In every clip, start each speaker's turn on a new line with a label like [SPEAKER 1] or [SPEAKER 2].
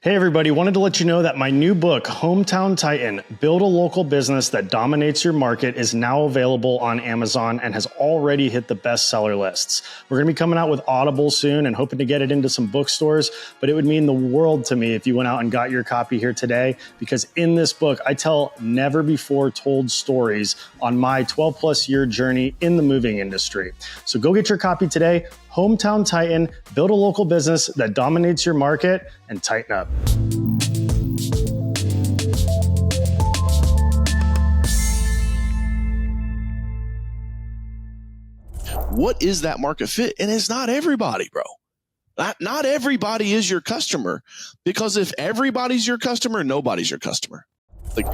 [SPEAKER 1] Hey everybody, wanted to let you know that my new book, Hometown Titan, Build a Local Business That Dominates Your Market, is now available on Amazon and has already hit the bestseller lists. We're going to be coming out with Audible soon and hoping to get it into some bookstores, but it would mean the world to me if you went out and got your copy here today, because in this book, I tell never before told stories on my 12 plus year journey in the moving industry. So go get your copy today. Hometown Titan, build a local business that dominates your market, and tighten up.
[SPEAKER 2] What is that market fit? And it's not everybody, bro. Not everybody is your customer, because if everybody's your customer, nobody's your customer. Like,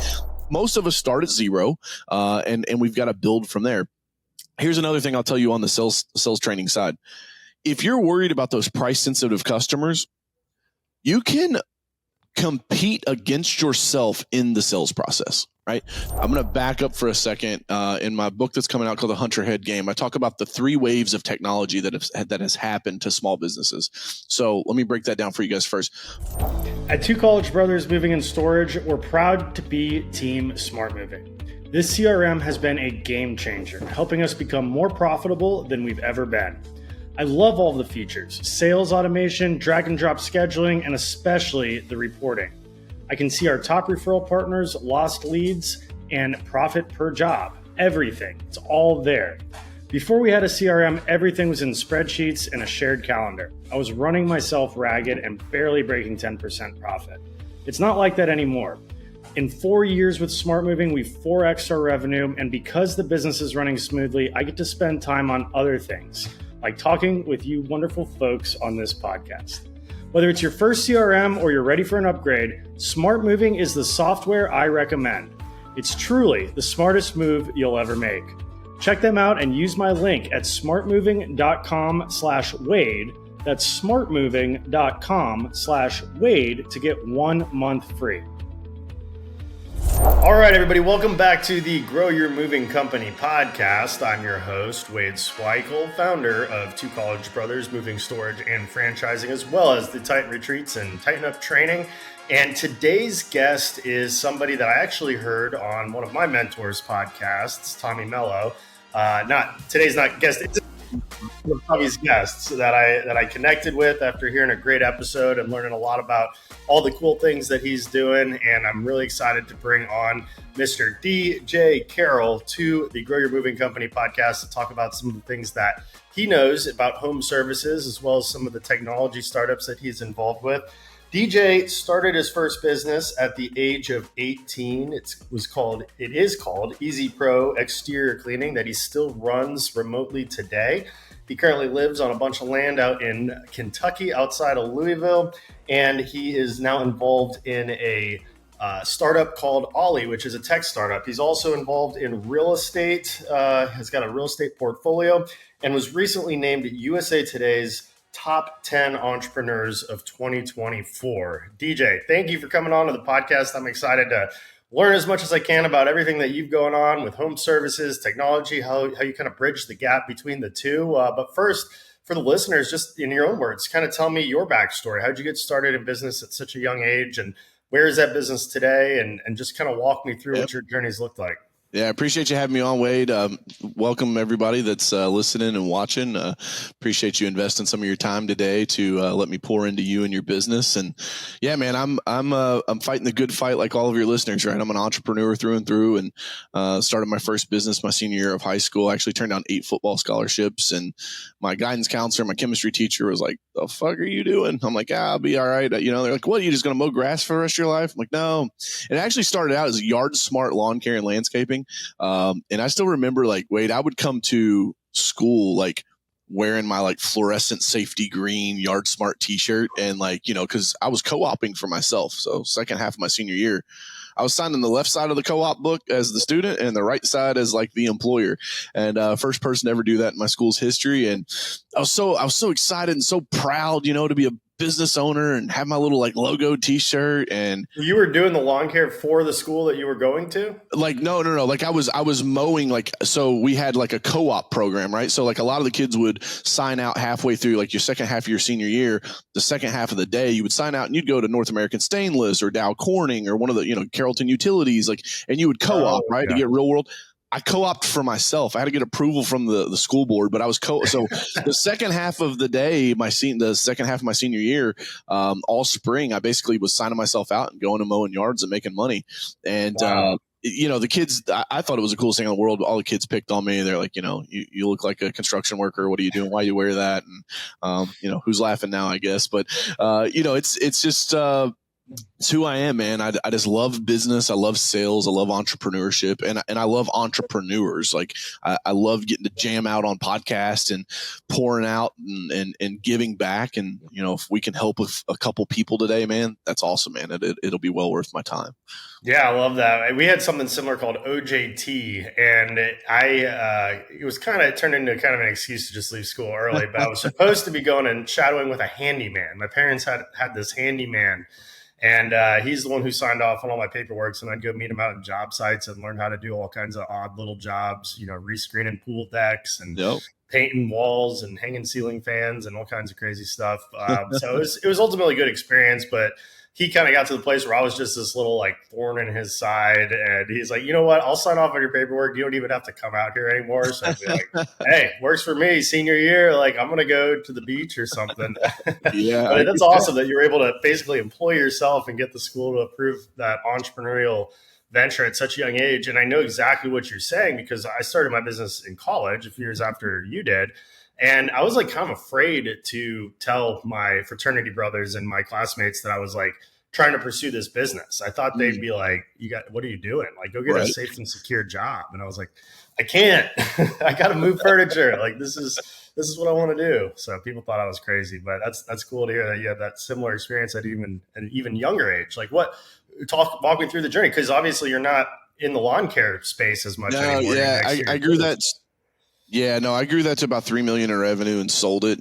[SPEAKER 2] most of us start at zero, and we've got to build from there. Here's another thing I'll tell you on the sales training side. If you're worried about those price sensitive customers, you can compete against yourself in the sales process, right? I'm going to back up for a second. In my book that's coming out called The Hunter Head Game, I talk about the 3 waves of technology that has happened to small businesses. So let me break that down for you guys first.
[SPEAKER 1] At Two College Brothers Moving and Storage, we're proud to be Team Smart Moving. This CRM has been a game changer, helping us become more profitable than we've ever been. I love all the features: sales automation, drag and drop scheduling, and especially the reporting. I can see our top referral partners, lost leads, and profit per job. Everything. It's all there. Before we had a CRM, everything was in spreadsheets and a shared calendar. I was running myself ragged and barely breaking 10% profit. It's not like that anymore. In 4 years with Smart Moving, we've 4x'd our revenue, and because the business is running smoothly, I get to spend time on other things, like talking with you wonderful folks on this podcast. Whether it's your first CRM or you're ready for an upgrade, Smart Moving is the software I recommend. It's truly the smartest move you'll ever make. Check them out and use my link at smartmoving.com/Wade. That's smartmoving.com/Wade to get 1 month free. All right, everybody, welcome back to the Grow Your Moving Company podcast. I'm your host, Wade Sweikel, founder of Two College Brothers Moving, Storage, and Franchising, as well as the Titan Retreats and Tighten Up Training. And today's guest is somebody that I actually heard on one of my mentors' podcasts, Tommy Mello. Today's not guest. It's one of Tommy's guests that I connected with after hearing a great episode and learning a lot about all the cool things that he's doing. And I'm really excited to bring on Mr. DJ Carroll to the Grow Your Moving Company podcast to talk about some of the things that he knows about home services, as well as some of the technology startups that he's involved with. DJ started his first business at the age of 18. It is called Easy Pro Exterior Cleaning, that he still runs remotely today. He currently lives on a bunch of land out in Kentucky outside of Louisville, and he is now involved in a startup called Ollie, which is a tech startup. He's also involved in real estate, has got a real estate portfolio, and was recently named USA Today's Top 10 Entrepreneurs of 2024. DJ, thank you for coming on to the podcast. I'm excited to learn as much as I can about everything that you've going on with home services, technology, how you kind of bridge the gap between the two. But first, for the listeners, just in your own words, kind of tell me your backstory. How'd you get started in business at such a young age, and where is that business today? And just kind of walk me through what your journey's looked like.
[SPEAKER 2] Yeah, I appreciate you having me on, Wade. Welcome everybody that's listening and watching. Appreciate you investing some of your time today to let me pour into you and your business. And yeah, man, I'm fighting the good fight like all of your listeners, right? I'm an entrepreneur through and through, and started my first business my senior year of high school. I actually turned down 8 football scholarships, and my guidance counselor, my chemistry teacher, was like, "The fuck are you doing?" I'm like, "I'll be all right." They're like, "What? Are you just gonna mow grass for the rest of your life?" I'm like, "No." It actually started out as Yard Smart Lawn Care and Landscaping. And I still remember, like, Wade, I would come to school, like, wearing my, like, fluorescent safety green Yard Smart t-shirt. And, like, cause I was co-oping for myself. So second half of my senior year, I was signed on the left side of the co-op book as the student and the right side as like the employer. And first person to ever do that in my school's history. And I was so excited and so proud, to be a business owner and have my little like logo t-shirt. And
[SPEAKER 1] you were doing the lawn care for the school that you were going to?
[SPEAKER 2] Like, no. Like I was mowing, like, so we had like a co-op program, right? So like a lot of the kids would sign out halfway through, like your second half of your senior year, the second half of the day, you would sign out and you'd go to North American Stainless or Dow Corning or one of the, Carrollton Utilities, like, and you would co-op, right? To get real world. I co-opted for myself. I had to get approval from the school board, but I was so the second half of the day, the second half of my senior year, all spring, I basically was signing myself out and going to mowing yards and making money. And,
[SPEAKER 1] wow.
[SPEAKER 2] The kids, I thought it was the coolest thing in the world. All the kids picked on me. They're like, you look like a construction worker. What are you doing? Why do you wear that? And, who's laughing now, I guess. But, it's just, it's who I am, man. I just love business. I love sales. I love entrepreneurship, and I love entrepreneurs. Like I love getting to jam out on podcasts and pouring out and giving back. And if we can help with a couple people today, man, that's awesome, man. It'll be well worth my time.
[SPEAKER 1] Yeah, I love that. We had something similar called OJT, and it turned into kind of an excuse to just leave school early. But I was supposed to be going and shadowing with a handyman. My parents had this handyman. And he's the one who signed off on all my paperwork. So I'd go meet him out at job sites and learn how to do all kinds of odd little jobs, rescreening pool decks and painting walls and hanging ceiling fans and all kinds of crazy stuff. So it was ultimately a good experience, but he kind of got to the place where I was just this little like thorn in his side. And he's like, you know what? I'll sign off on your paperwork. You don't even have to come out here anymore. So I'd be like, hey, works for me. Senior year, like I'm going to go to the beach or something.
[SPEAKER 2] Yeah.
[SPEAKER 1] But that's awesome that you're able to basically employ yourself and get the school to approve that entrepreneurial venture at such a young age. And I know exactly what you're saying because I started my business in college a few years after you did. And I was like kind of afraid to tell my fraternity brothers and my classmates that I was like trying to pursue this business. I thought they'd be like, what are you doing? Like, go get a safe and secure job. And I was like, I can't, I got to move furniture. Like, this is what I want to do. So people thought I was crazy, but that's cool to hear that you had that similar experience at an even younger age. Like walk me through the journey. Cause obviously you're not in the lawn care space as much anymore.
[SPEAKER 2] Yeah, I grew that. Yeah, no, I grew that to about $3 million in revenue and sold it.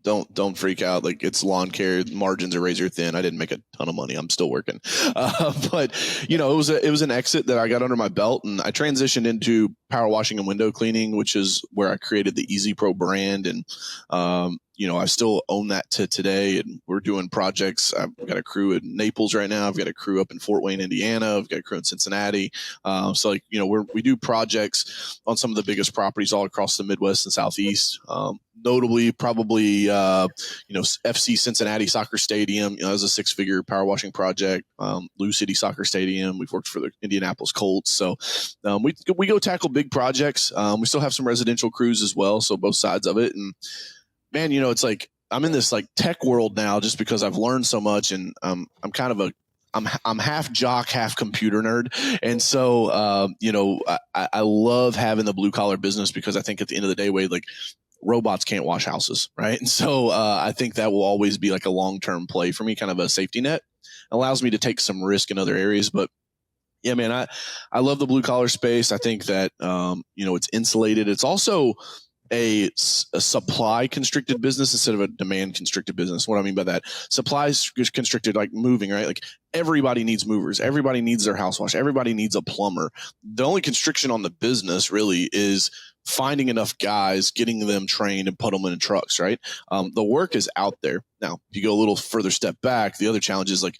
[SPEAKER 2] Don't freak out. Like it's lawn care, margins are razor thin. I didn't make a ton of money. I'm still working, but it was an exit that I got under my belt, and I transitioned into power washing and window cleaning, which is where I created the Easy Pro brand, and I still own that to today. And we're doing projects. I've got a crew in Naples right now. I've got a crew up in Fort Wayne, Indiana. I've got a crew in Cincinnati. We do projects on some of the biggest properties all across the Midwest and Southeast. Notably, probably, FC Cincinnati Soccer Stadium, that was a 6-figure power washing project. Lou City Soccer Stadium. We've worked for the Indianapolis Colts. So we go tackle big projects. We still have some residential crews as well. So both sides of it. And man, it's like I'm in this like tech world now just because I've learned so much, and I'm kind of I'm half jock, half computer nerd. And so, I love having the blue collar business because I think at the end of the day, Wade, like robots can't wash houses. Right. And so, I think that will always be like a long-term play for me, kind of a safety net. It allows me to take some risk in other areas, but yeah, man, I love the blue collar space. I think that, it's insulated. It's also a supply constricted business instead of a demand constricted business. What I mean by that, supply is constricted, like moving, right? Like everybody needs movers. Everybody needs their house wash. Everybody needs a plumber. The only constriction on the business really is finding enough guys, getting them trained and put them in trucks, right? The work is out there. Now, if you go a little further step back, the other challenge is like,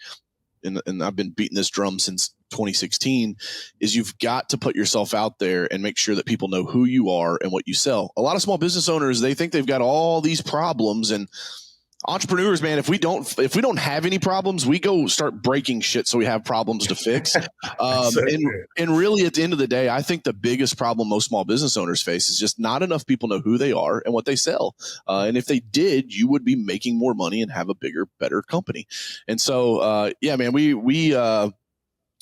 [SPEAKER 2] and I've been beating this drum since 2016, is you've got to put yourself out there and make sure that people know who you are and what you sell. A lot of small business owners, they think they've got all these problems, and entrepreneurs, man, if we don't have any problems, we go start breaking shit so we have problems to fix. And really at the end of the day, I think the biggest problem most small business owners face is just not enough people know who they are and what they sell. And if they did, you would be making more money and have a bigger, better company. And so, man,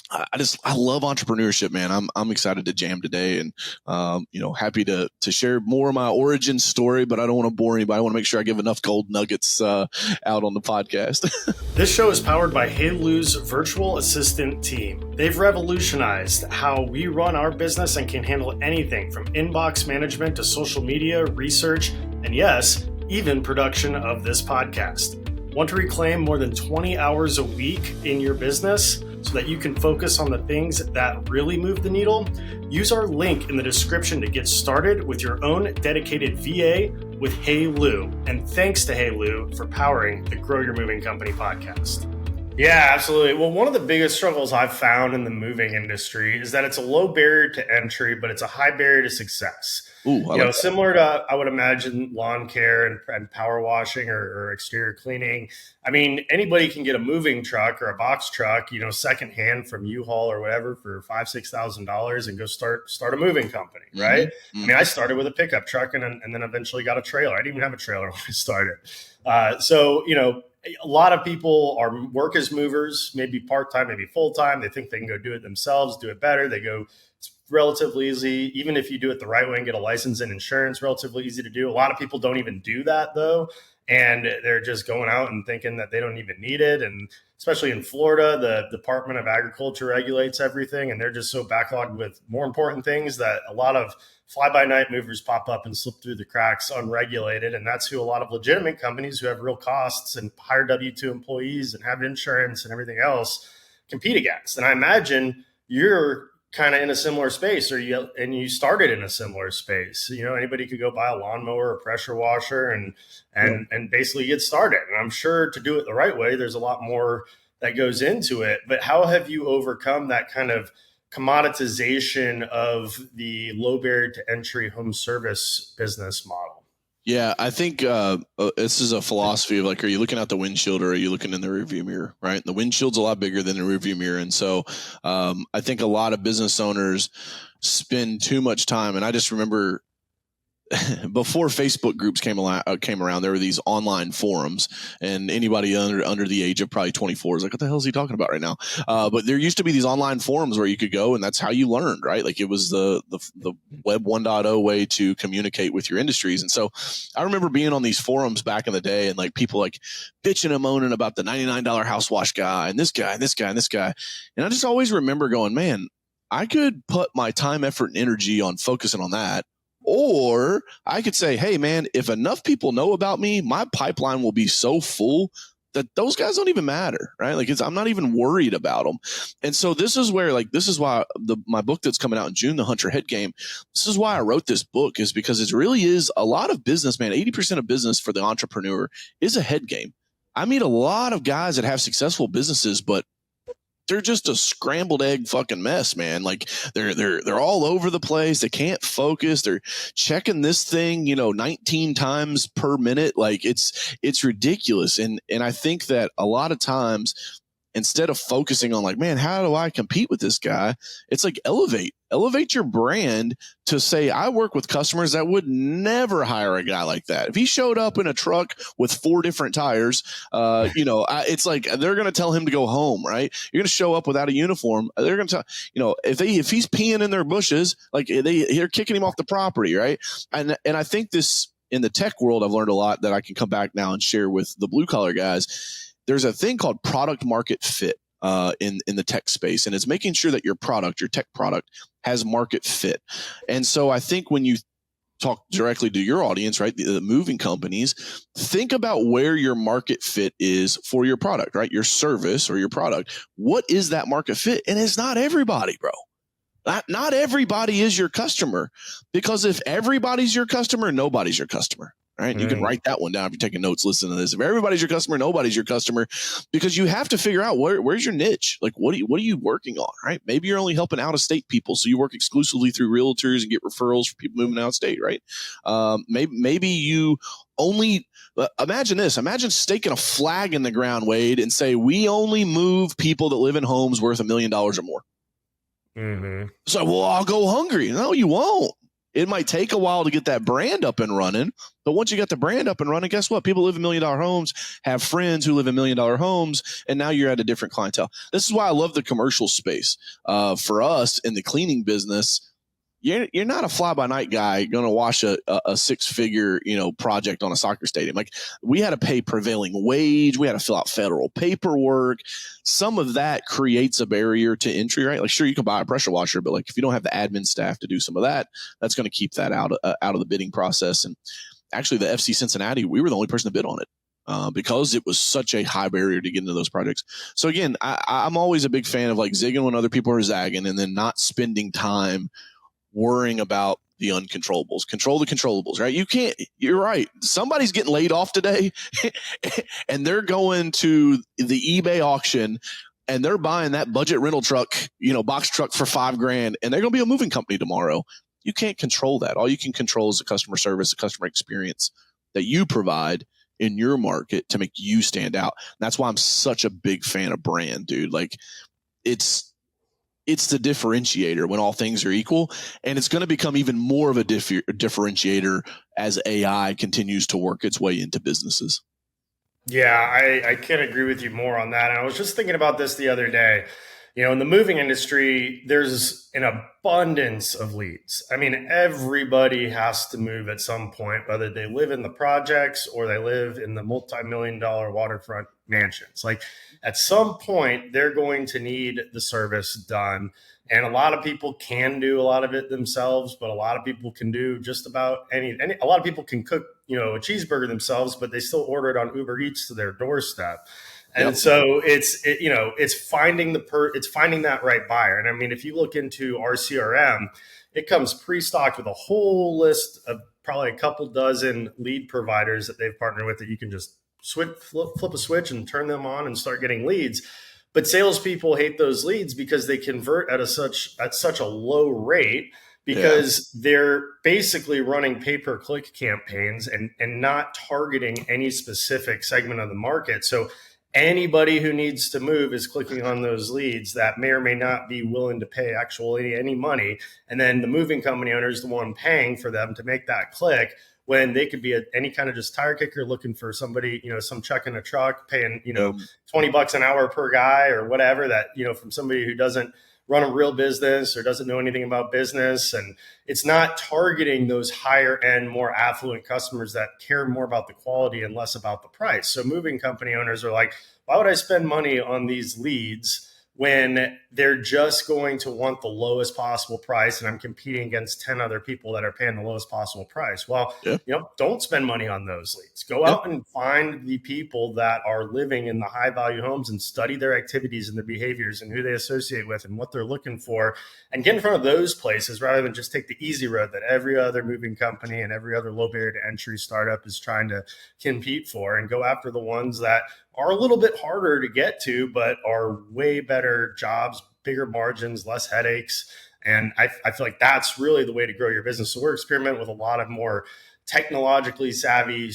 [SPEAKER 2] I love entrepreneurship, man. I'm excited to jam today, and happy to share more of my origin story, but I don't want to bore anybody. I want to make sure I give enough gold nuggets out on the podcast.
[SPEAKER 1] This show is powered by HeyLou's virtual assistant team. They've revolutionized how we run our business and can handle anything from inbox management to social media, research, and yes, even production of this podcast. Want to reclaim more than 20 hours a week in your business so that you can focus on the things that really move the needle? Use our link in the description to get started with your own dedicated VA with Hey Lou. And thanks to Hey Lou for powering the Grow Your Moving Company podcast. Yeah, absolutely. Well, one of the biggest struggles I've found in the moving industry is that it's a low barrier to entry, but it's a high barrier to success. Similar to, I would imagine, lawn care and power washing or exterior cleaning. I mean, anybody can get a moving truck or a box truck, secondhand from U-Haul or whatever for $5,000-$6,000 and go start a moving company, right? Mm-hmm. I mean, I started with a pickup truck and then eventually got a trailer. I didn't even have a trailer when I started. A lot of people work as movers, maybe part-time, maybe full-time. They think they can go do it themselves, do it better. It's relatively easy. Even if you do it the right way and get a license and insurance, relatively easy to do. A lot of people don't even do that though. And they're just going out and thinking that they don't even need it. And especially in Florida, the Department of Agriculture regulates everything. And they're just so backlogged with more important things that a lot of fly-by-night movers pop up and slip through the cracks unregulated. And that's who a lot of legitimate companies who have real costs and hire W-2 employees and have insurance and everything else compete against. And I imagine you're kind of in a similar space, and you started in a similar space. Anybody could go buy a lawnmower or pressure washer and basically get started. And I'm sure to do it the right way, there's a lot more that goes into it. But how have you overcome that kind of commoditization of the low barrier to entry home service business model?
[SPEAKER 2] Yeah, I think this is a philosophy of like, are you looking out the windshield or are you looking in the rearview mirror, right? The windshield's a lot bigger than the rearview mirror. And so I think a lot of business owners spend too much time. And I just remember before Facebook groups came around, there were these online forums, and anybody under the age of probably 24 is like, what the hell is he talking about right now? But there used to be these online forums where you could go, and that's how you learned, right? Like it was the web 1.0 way to communicate with your industries. And so I remember being on these forums back in the day, and like people like bitching and moaning about the $99 house wash guy and this guy and this guy and this guy. And I just always remember going, man, I could put my time, effort, and energy on focusing on that. Or I could say, hey, man, if enough people know about me, my pipeline will be so full that those guys don't even matter, right? Like I'm not even worried about them. And so this is why my book that's coming out in June, The Hunter Head Game, this is why I wrote this book, is because it really is a lot of business, man. 80% of business for the entrepreneur is a head game. I meet a lot of guys that have successful businesses, but they're just a scrambled egg fucking mess, man. Like they're all over the place. They can't focus. They're checking this thing, 19 times per minute. Like it's ridiculous. And I think that a lot of times, instead of focusing on like, man, how do I compete with this guy? It's like elevate your brand to say, I work with customers that would never hire a guy like that. If he showed up in a truck with 4 different tires, it's like, they're going to tell him to go home, right? You're going to show up without a uniform. They're going to tell, if he's peeing in their bushes, like they're kicking him off the property. Right. And I think this in the tech world, I've learned a lot that I can come back now and share with the blue collar guys. There's a thing called product market fit in the tech space, and it's making sure that your tech product has market fit. And so I think when you talk directly to your audience, right, the moving companies, think about where your market fit is for your product, right, your service or your product. What is that market fit? And it's not everybody, bro. Not everybody is your customer, because if everybody's your customer, nobody's your customer. Right. You can write that one down if you're taking notes, listen to this. If everybody's your customer, nobody's your customer, because you have to figure out where's your niche? Like, what are you working on? Right. Maybe you're only helping out of state people, so you work exclusively through realtors and get referrals for people moving out of state. Right. Maybe you only imagine this. Imagine staking a flag in the ground, Wade, and say, we only move people that live in homes worth $1 million or more. Mm-hmm. So, well, I'll go hungry. No, you won't. It might take a while to get that brand up and running, but once you got the brand up and running, guess what? People live in $1 million homes, have friends who live in $1 million homes, and now you're at a different clientele. This is why I love the commercial space. For us in the cleaning business, you're not a fly-by-night guy going to wash a 6-figure, project on a soccer stadium. Like, we had to pay prevailing wage. We had to fill out federal paperwork. Some of that creates a barrier to entry, right? Like, sure, you can buy a pressure washer, but like, if you don't have the admin staff to do some of that, that's going to keep that out of the bidding process. And actually, the FC Cincinnati, we were the only person to bid on it. because it was such a high barrier to get into those projects. So again, I'm always a big fan of like zigging when other people are zagging, and then not spending time worrying about the uncontrollables. Control the controllables, right? You're right. Somebody's getting laid off today and they're going to the eBay auction and they're buying that budget rental truck, box truck for $5,000, and they're going to be a moving company tomorrow. You can't control that. All you can control is the customer service, the customer experience that you provide in your market to make you stand out. And that's why I'm such a big fan of brand, dude. Like it's the differentiator when all things are equal, and it's going to become even more of a differentiator as AI continues to work its way into businesses.
[SPEAKER 1] Yeah, I can't agree with you more on that. And I was just thinking about this the other day. In the moving industry, there's an abundance of leads. I mean, everybody has to move at some point, whether they live in the projects or they live in the multi-million-dollar waterfront mansions. Like at some point, they're going to need the service done. And a lot of people can do a lot of it themselves, but a lot of people can do just about anything. A lot of people can cook, a cheeseburger themselves, but they still order it on Uber Eats to their doorstep. And so it's finding that right buyer. And I mean, if you look into our CRM, it comes pre-stocked with a whole list of probably a couple dozen lead providers that they've partnered with that you can just flip a switch and turn them on and start getting leads. But salespeople hate those leads because they convert at such a low rate, because they're basically running pay-per-click campaigns and not targeting any specific segment of the market. So anybody who needs to move is clicking on those leads that may or may not be willing to pay actually any money. And then the moving company owner is the one paying for them to make that click, when they could be any kind of just tire kicker looking for somebody, some chuck in a truck, paying, $20 an hour per guy or whatever, that, from somebody who doesn't run a real business or doesn't know anything about business. And it's not targeting those higher end, more affluent customers that care more about the quality and less about the price. So moving company owners are like, why would I spend money on these leads when they're just going to want the lowest possible price, and I'm competing against 10 other people that are paying the lowest possible price? Well, don't spend money on those leads. Go out and find the people that are living in the high value homes and study their activities and their behaviors and who they associate with and what they're looking for, and get in front of those places rather than just take the easy road that every other moving company and every other low barrier to entry startup is trying to compete for, and go after the ones that are a little bit harder to get to, but are way better jobs, bigger margins, less headaches. And I feel like that's really the way to grow your business. So we're experimenting with a lot of more technologically savvy,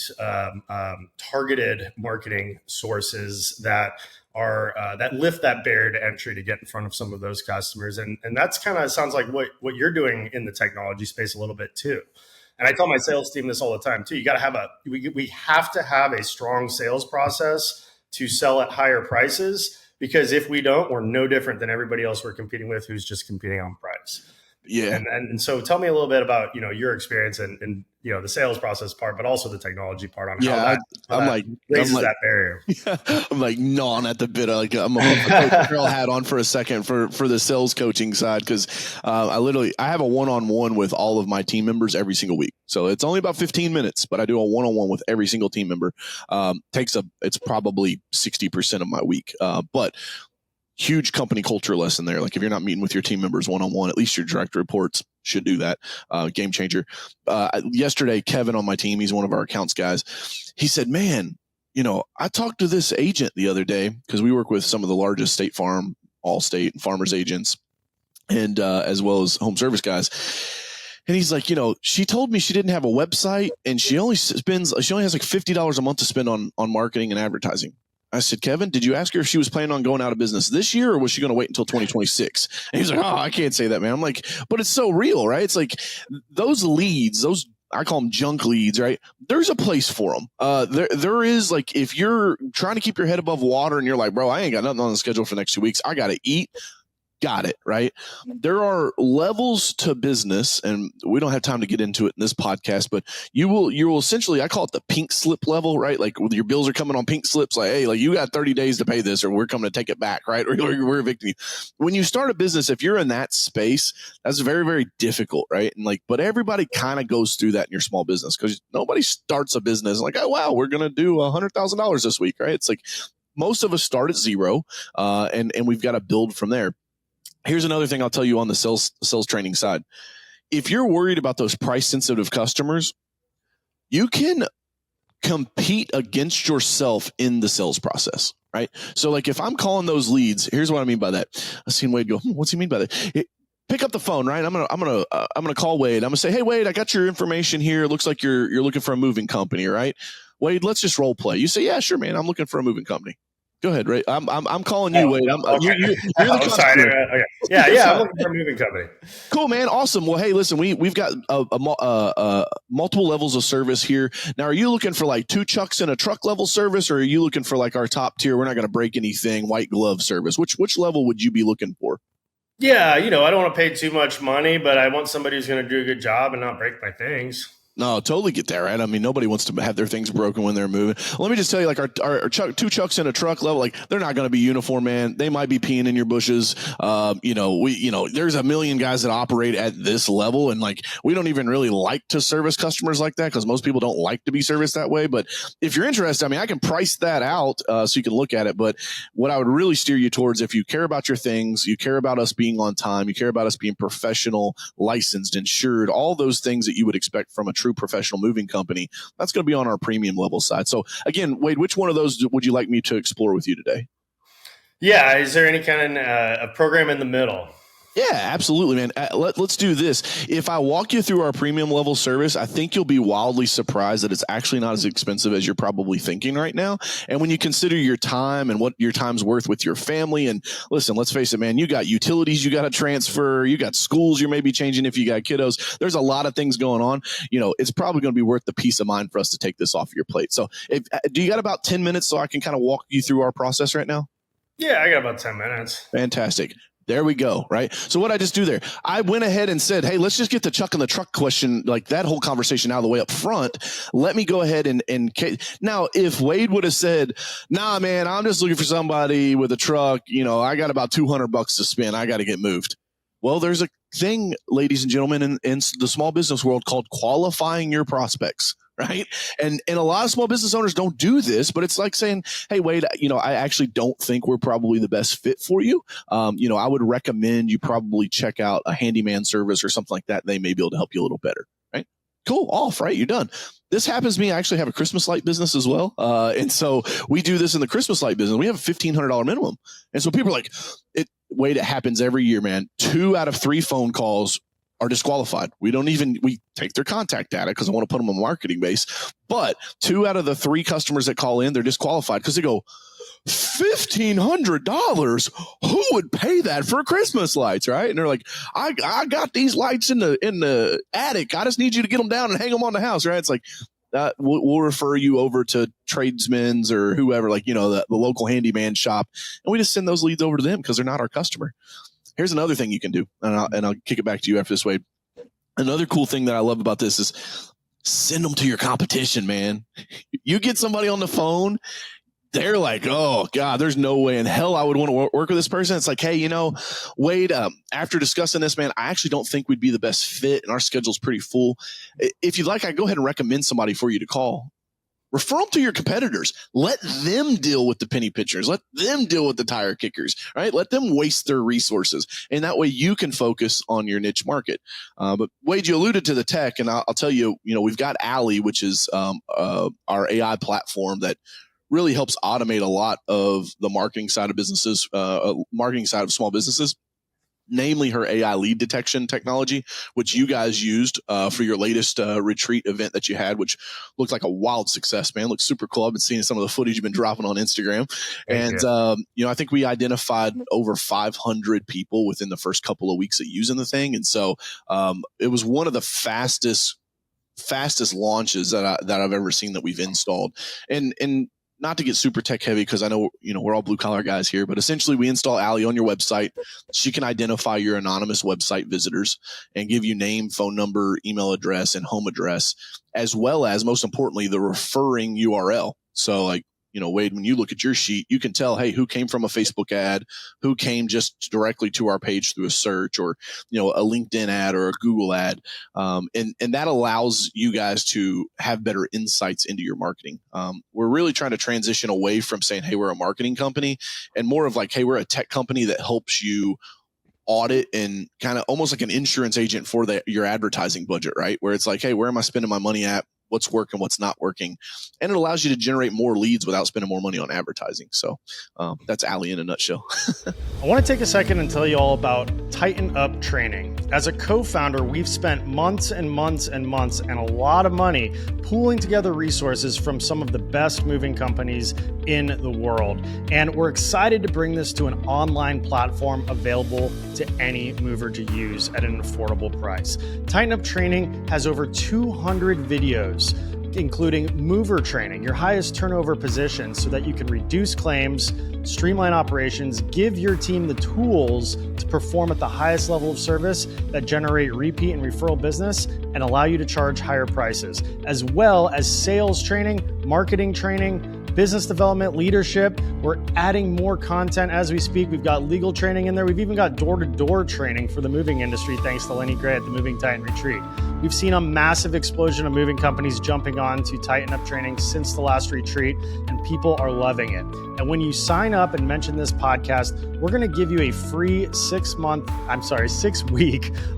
[SPEAKER 1] targeted marketing sources that are that lift that barrier to entry to get in front of some of those customers. And that's kind of sounds like what you're doing in the technology space a little bit too. And I tell my sales team this all the time too. You got to we have to have a strong sales process to sell at higher prices, because if we don't, we're no different than everybody else we're competing with who's just competing on price.
[SPEAKER 2] Yeah.
[SPEAKER 1] And so tell me a little bit about, your experience and the sales process part, but also the technology part on how that raises that barrier.
[SPEAKER 2] I'm like gnawing at the bit. I'm gonna put the Coach Carroll hat on for a second for the sales coaching side, because I have a one-on-one with all of my team members every single week. So it's only about 15 minutes, but I do a one-on-one with every single team member. It's probably 60% of my week, but huge company culture lesson there. Like if you're not meeting with your team members one-on-one, at least your direct reports should do that. Game changer. Yesterday, Kevin on my team, he's one of our accounts guys. He said, man, I talked to this agent the other day, because we work with some of the largest State Farm, Allstate, and Farmers agents, and as well as home service guys. And he's like, she told me she didn't have a website, and she only has like $50 a month to spend on marketing and advertising. I said, Kevin, did you ask her if she was planning on going out of business this year, or was she going to wait until 2026? And he's like, oh, I can't say that, man. I'm like, but it's so real, right? It's like those leads, I call them junk leads, right? There's a place for them. There is, like, if you're trying to keep your head above water and you're like, bro, I ain't got nothing on the schedule for the next 2 weeks, I got to eat. got it, right? There are levels to business, and we don't have time to get into it in this podcast, but you will essentially, I call it the pink slip level, right? Like your bills are coming on pink slips, like, hey, like you got 30 days to pay this or we're coming to take it back, right? Or we're evicting you. When you start a business, if you're in that space, that's very, very difficult, right? And like, but everybody kind of goes through that in your small business because nobody starts a business like, oh, wow, we're going to do $100,000 this week, right? It's like most of us start at zero, and we've got to build from there. Here's another thing I'll tell you on the sales training side. If you're worried about those price sensitive customers, you can compete against yourself in the sales process, right? So like if I'm calling those leads, here's what I mean by that. I've seen Wade go, what's he mean by that? Pick up the phone, right? I'm gonna call Wade. I'm gonna say, hey Wade, I got your information here. It looks like you're looking for a moving company, right? Wade, let's just role play. You say, yeah, sure, man. I'm looking for a moving company. Go ahead, Ray. I'm calling you, Wade.
[SPEAKER 1] Okay.
[SPEAKER 2] You're the customer.
[SPEAKER 1] Sorry. Okay. Yeah. I'm looking for a moving company.
[SPEAKER 2] Cool, man. Awesome. Well, hey, listen, we've got multiple levels of service here. Now, are you looking for like 2 chucks in a truck level service, or are you looking for like our top tier? We're not going to break anything, white glove service. Which level would you be looking for?
[SPEAKER 1] Yeah, I don't want to pay too much money, but I want somebody who's going to do a good job and not break my things.
[SPEAKER 2] No, totally get that, right? I mean, nobody wants to have their things broken when they're moving. Let me just tell you, like our 2 chucks in a truck level, like they're not going to be uniform, man. They might be peeing in your bushes. There's a million guys that operate at this level, and like we don't even really like to service customers like that because most people don't like to be serviced that way. But if you're interested, I mean, I can price that out so you can look at it. But what I would really steer you towards, if you care about your things, you care about us being on time, you care about us being professional, licensed, insured, all those things that you would expect from a true professional moving company, that's going to be on our premium level side. So again, Wade, which one of those would you like me to explore with you today?
[SPEAKER 1] Yeah. Is there any kind of a program in the middle?
[SPEAKER 2] Yeah, absolutely, man. Let's do this. If I walk you through our premium level service, I think you'll be wildly surprised that it's actually not as expensive as you're probably thinking right now. And when you consider your time and what your time's worth with your family, and listen, let's face it, man, you got utilities you got to transfer, you got schools you're maybe changing if you got kiddos. There's a lot of things going on. It's probably going to be worth the peace of mind for us to take this off your plate. So do you got about 10 minutes so I can kind of walk you through our process right now?
[SPEAKER 1] Yeah, I got about 10 minutes.
[SPEAKER 2] Fantastic. There we go, right? So what I just do there, I went ahead and said, hey, let's just get the chuck in the truck question, like that whole conversation out of the way up front. Let me go ahead and now, if Wade would have said, nah, man, I'm just looking for somebody with a truck. I got about $200 to spend. I got to get moved. Well, there's a thing, ladies and gentlemen, in the small business world called qualifying your prospects. Right. And a lot of small business owners don't do this, but it's like saying, hey, Wade, I actually don't think we're probably the best fit for you. I would recommend you probably check out a handyman service or something like that. They may be able to help you a little better. Right. Cool. Off. Right. You're done. This happens to me. I actually have a Christmas light business as well. And so we do this in the Christmas light business. We have a $1,500 minimum. And so people are like, Wade, it happens every year, man. 2 out of 3 phone calls are disqualified. We take their contact data because I want to put them on marketing base. But 2 out of the 3 customers that call in, they're disqualified because they go, $1,500? Who would pay that for Christmas lights, right? And they're like, I got these lights in the attic. I just need you to get them down and hang them on the house, right? It's like, we'll refer you over to tradesmen's or whoever, like, the local handyman shop. And we just send those leads over to them because they're not our customer. Here's another thing you can do, and I'll kick it back to you after this, Wade. Another cool thing that I love about this is send them to your competition, man. You get somebody on the phone, they're like, oh, God, there's no way in hell I would want to work with this person. It's like, hey, Wade, after discussing this, man, I actually don't think we'd be the best fit, and our schedule's pretty full. If you'd like, I go ahead and recommend somebody for you to call. Refer them to your competitors. Let them deal with the penny pitchers. Let them deal with the tire kickers, right? Let them waste their resources. And that way you can focus on your niche market. But Wade, you alluded to the tech, and I'll tell you, we've got Alley, which is our AI platform that really helps automate a lot of the marketing side of businesses, marketing side of small businesses. Namely her AI lead detection technology, which you guys used for your latest retreat event that you had, which looked like a wild success, man. Looks super cool. I've been seeing some of the footage you've been dropping on Instagram. I think we identified over 500 people within the first couple of weeks of using the thing. And so it was one of the fastest launches that I've ever seen that we've installed. And not to get super tech heavy, because I know, we're all blue collar guys here, but essentially we install Allie on your website. She can identify your anonymous website visitors and give you name, phone number, email address, and home address, as well as, most importantly, the referring URL. So like, Wade, when you look at your sheet, you can tell, hey, who came from a Facebook ad, who came just directly to our page through a search, or, a LinkedIn ad or a Google ad. And that allows you guys to have better insights into your marketing. We're really trying to transition away from saying, hey, we're a marketing company, and more of like, hey, we're a tech company that helps you audit and kind of almost like an insurance agent for your advertising budget, right? Where it's like, hey, where am I spending my money at? What's working, what's not working. And it allows you to generate more leads without spending more money on advertising. So that's Allie in a nutshell.
[SPEAKER 1] I want to take a second and tell you all about Tighten Up Training. As a co-founder, we've spent months and months and months and a lot of money pooling together resources from some of the best moving companies in the world. And we're excited to bring this to an online platform available to any mover to use at an affordable price. Tighten Up Training has over 200 videos, including mover training, your highest turnover positions, so that you can reduce claims, streamline operations, give your team the tools to perform at the highest level of service that generate repeat and referral business and allow you to charge higher prices, as well as sales training, marketing training, business development, leadership. We're adding more content as we speak. We've got legal training in there. We've even got door-to-door training for the moving industry, thanks to Lenny Gray at the Moving Titan Retreat. We've seen a massive explosion of moving companies jumping on to Tighten Up Training since the last retreat, and people are loving it. And when you sign up and mention this podcast, we're going to give you a free 6-week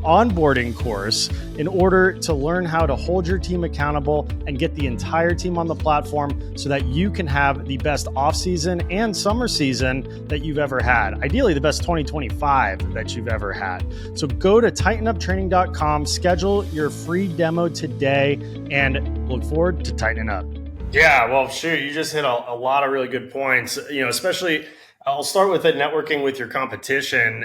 [SPEAKER 1] onboarding course in order to learn how to hold your team accountable and get the entire team on the platform so that you can have the best off-season and summer season that you've ever had. Ideally, the best 2025 that you've ever had. So go to tightenuptraining.com, schedule your free demo today, and look forward to tightening up. Yeah, well, shoot, you just hit a lot of really good points. Especially, I'll start with it, networking with your competition,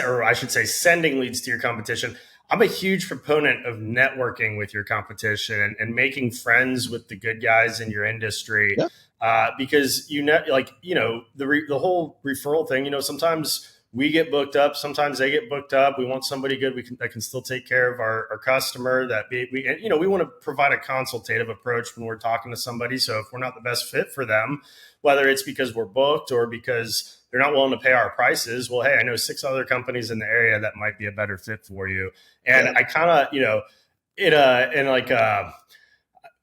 [SPEAKER 1] or I should say, sending leads to your competition. I'm a huge proponent of networking with your competition and making friends with the good guys in your industry. Yeah. Because the whole referral thing. Sometimes we get booked up, sometimes they get booked up. We want somebody good that can still take care of our customer. That we want to provide a consultative approach when we're talking to somebody. So if we're not the best fit for them, whether it's because we're booked or because they're not willing to pay our prices, well, hey, I know 6 other companies in the area that might be a better fit for you. And I kind of,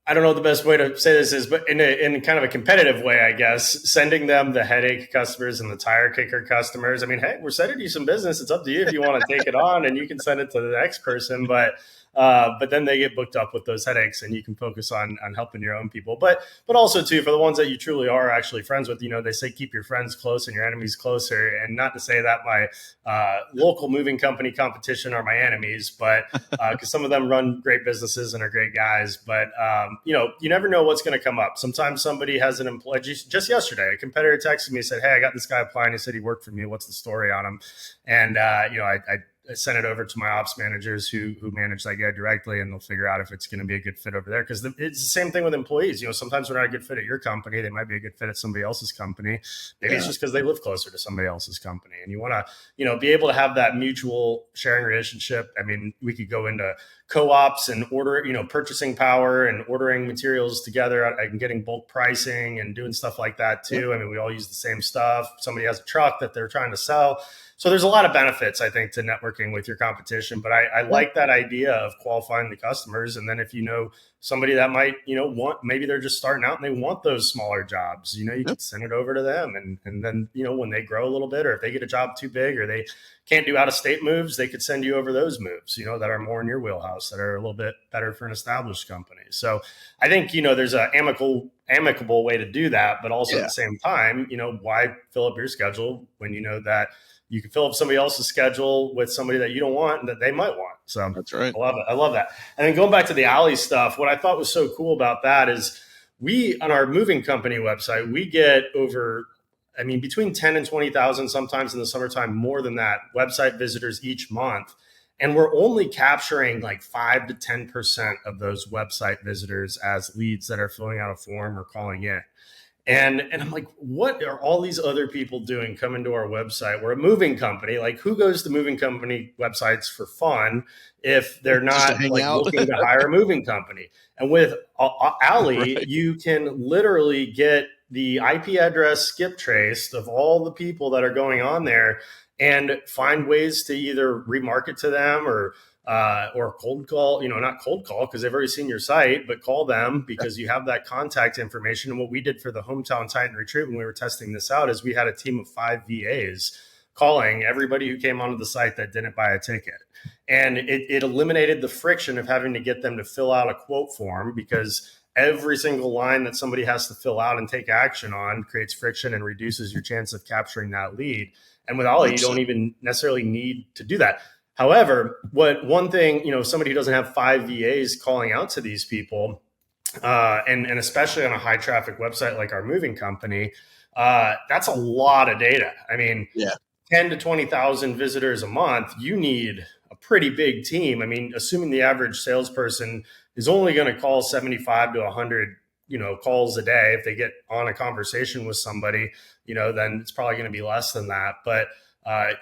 [SPEAKER 1] I don't know what the best way to say this is, but in kind of a competitive way, I guess, sending them the headache customers and the tire kicker customers. I mean, hey, we're sending you some business. It's up to you if you want to take it on, and you can send it to the next person. But then they get booked up with those headaches, and you can focus on helping your own people. But also too, for the ones that you truly are actually friends with, they say keep your friends close and your enemies closer. And not to say that my local moving company competition are my enemies, but because some of them run great businesses and are great guys. But you never know what's going to come up. Sometimes somebody has an employee. Just yesterday, a competitor texted me and said, "Hey, I got this guy applying. He said he worked for me. What's the story on him?" And I sent it over to my ops managers who manage that guy directly, and they'll figure out if it's going to be a good fit over there. Because it's the same thing with employees. Sometimes they're not a good fit at your company. They might be a good fit at somebody else's company. Maybe it's just because they live closer to somebody else's company. And you want to, be able to have that mutual sharing relationship. I mean, we could go into co-ops and order, purchasing power and ordering materials together and getting bulk pricing and doing stuff like that too. I mean, we all use the same stuff. Somebody has a truck that they're trying to sell. So there's a lot of benefits, I think, to networking with your competition. But I like that idea of qualifying the customers. And then if you know somebody that might, maybe they're just starting out and they want those smaller jobs, you can send it over to them. And then, when they grow a little bit, or if they get a job too big or they can't do out-of-state moves, they could send you over those moves, that are more in your wheelhouse, that are a little bit better for an established company. So I think, there's an amicable way to do that. But also at the same time, why fill up your schedule when you know that you can fill up somebody else's schedule with somebody that you don't want and that they might want. So
[SPEAKER 2] that's right.
[SPEAKER 1] I love it. I love that. And then going back to the Alley stuff, what I thought was so cool about that is we, on our moving company website, we get between 10 and 20,000, sometimes in the summertime, more than that, website visitors each month. And we're only capturing like 5 to 10% of those website visitors as leads that are filling out a form or calling in. And I'm like, what are all these other people doing coming to our website? We're a moving company. Like, who goes to moving company websites for fun if they're
[SPEAKER 2] Just to
[SPEAKER 1] not
[SPEAKER 2] hang
[SPEAKER 1] like
[SPEAKER 2] out.
[SPEAKER 1] looking to hire a moving company? And with Ally,
[SPEAKER 2] Right.
[SPEAKER 1] you can literally get the IP address skip traced of all the people that are going on there and find ways to either remarket to them or cold call, not cold call because they've already seen your site, but call them because you have that contact information. And what we did for the Hometown Titan Retreat when we were testing this out is we had a team of 5 VAs calling everybody who came onto the site that didn't buy a ticket. And it eliminated the friction of having to get them to fill out a quote form, because every single line that somebody has to fill out and take action on creates friction and reduces your chance of capturing that lead. And with Ollie, you don't even necessarily need to do that. However, one thing, somebody who doesn't have 5 VAs calling out to these people, and especially on a high traffic website like our moving company, that's a lot of data. I mean, 10 to 20,000 visitors a month, you need a pretty big team. I mean, assuming the average salesperson is only going to call 75 to 100, calls a day. If they get on a conversation with somebody, then it's probably going to be less than that. But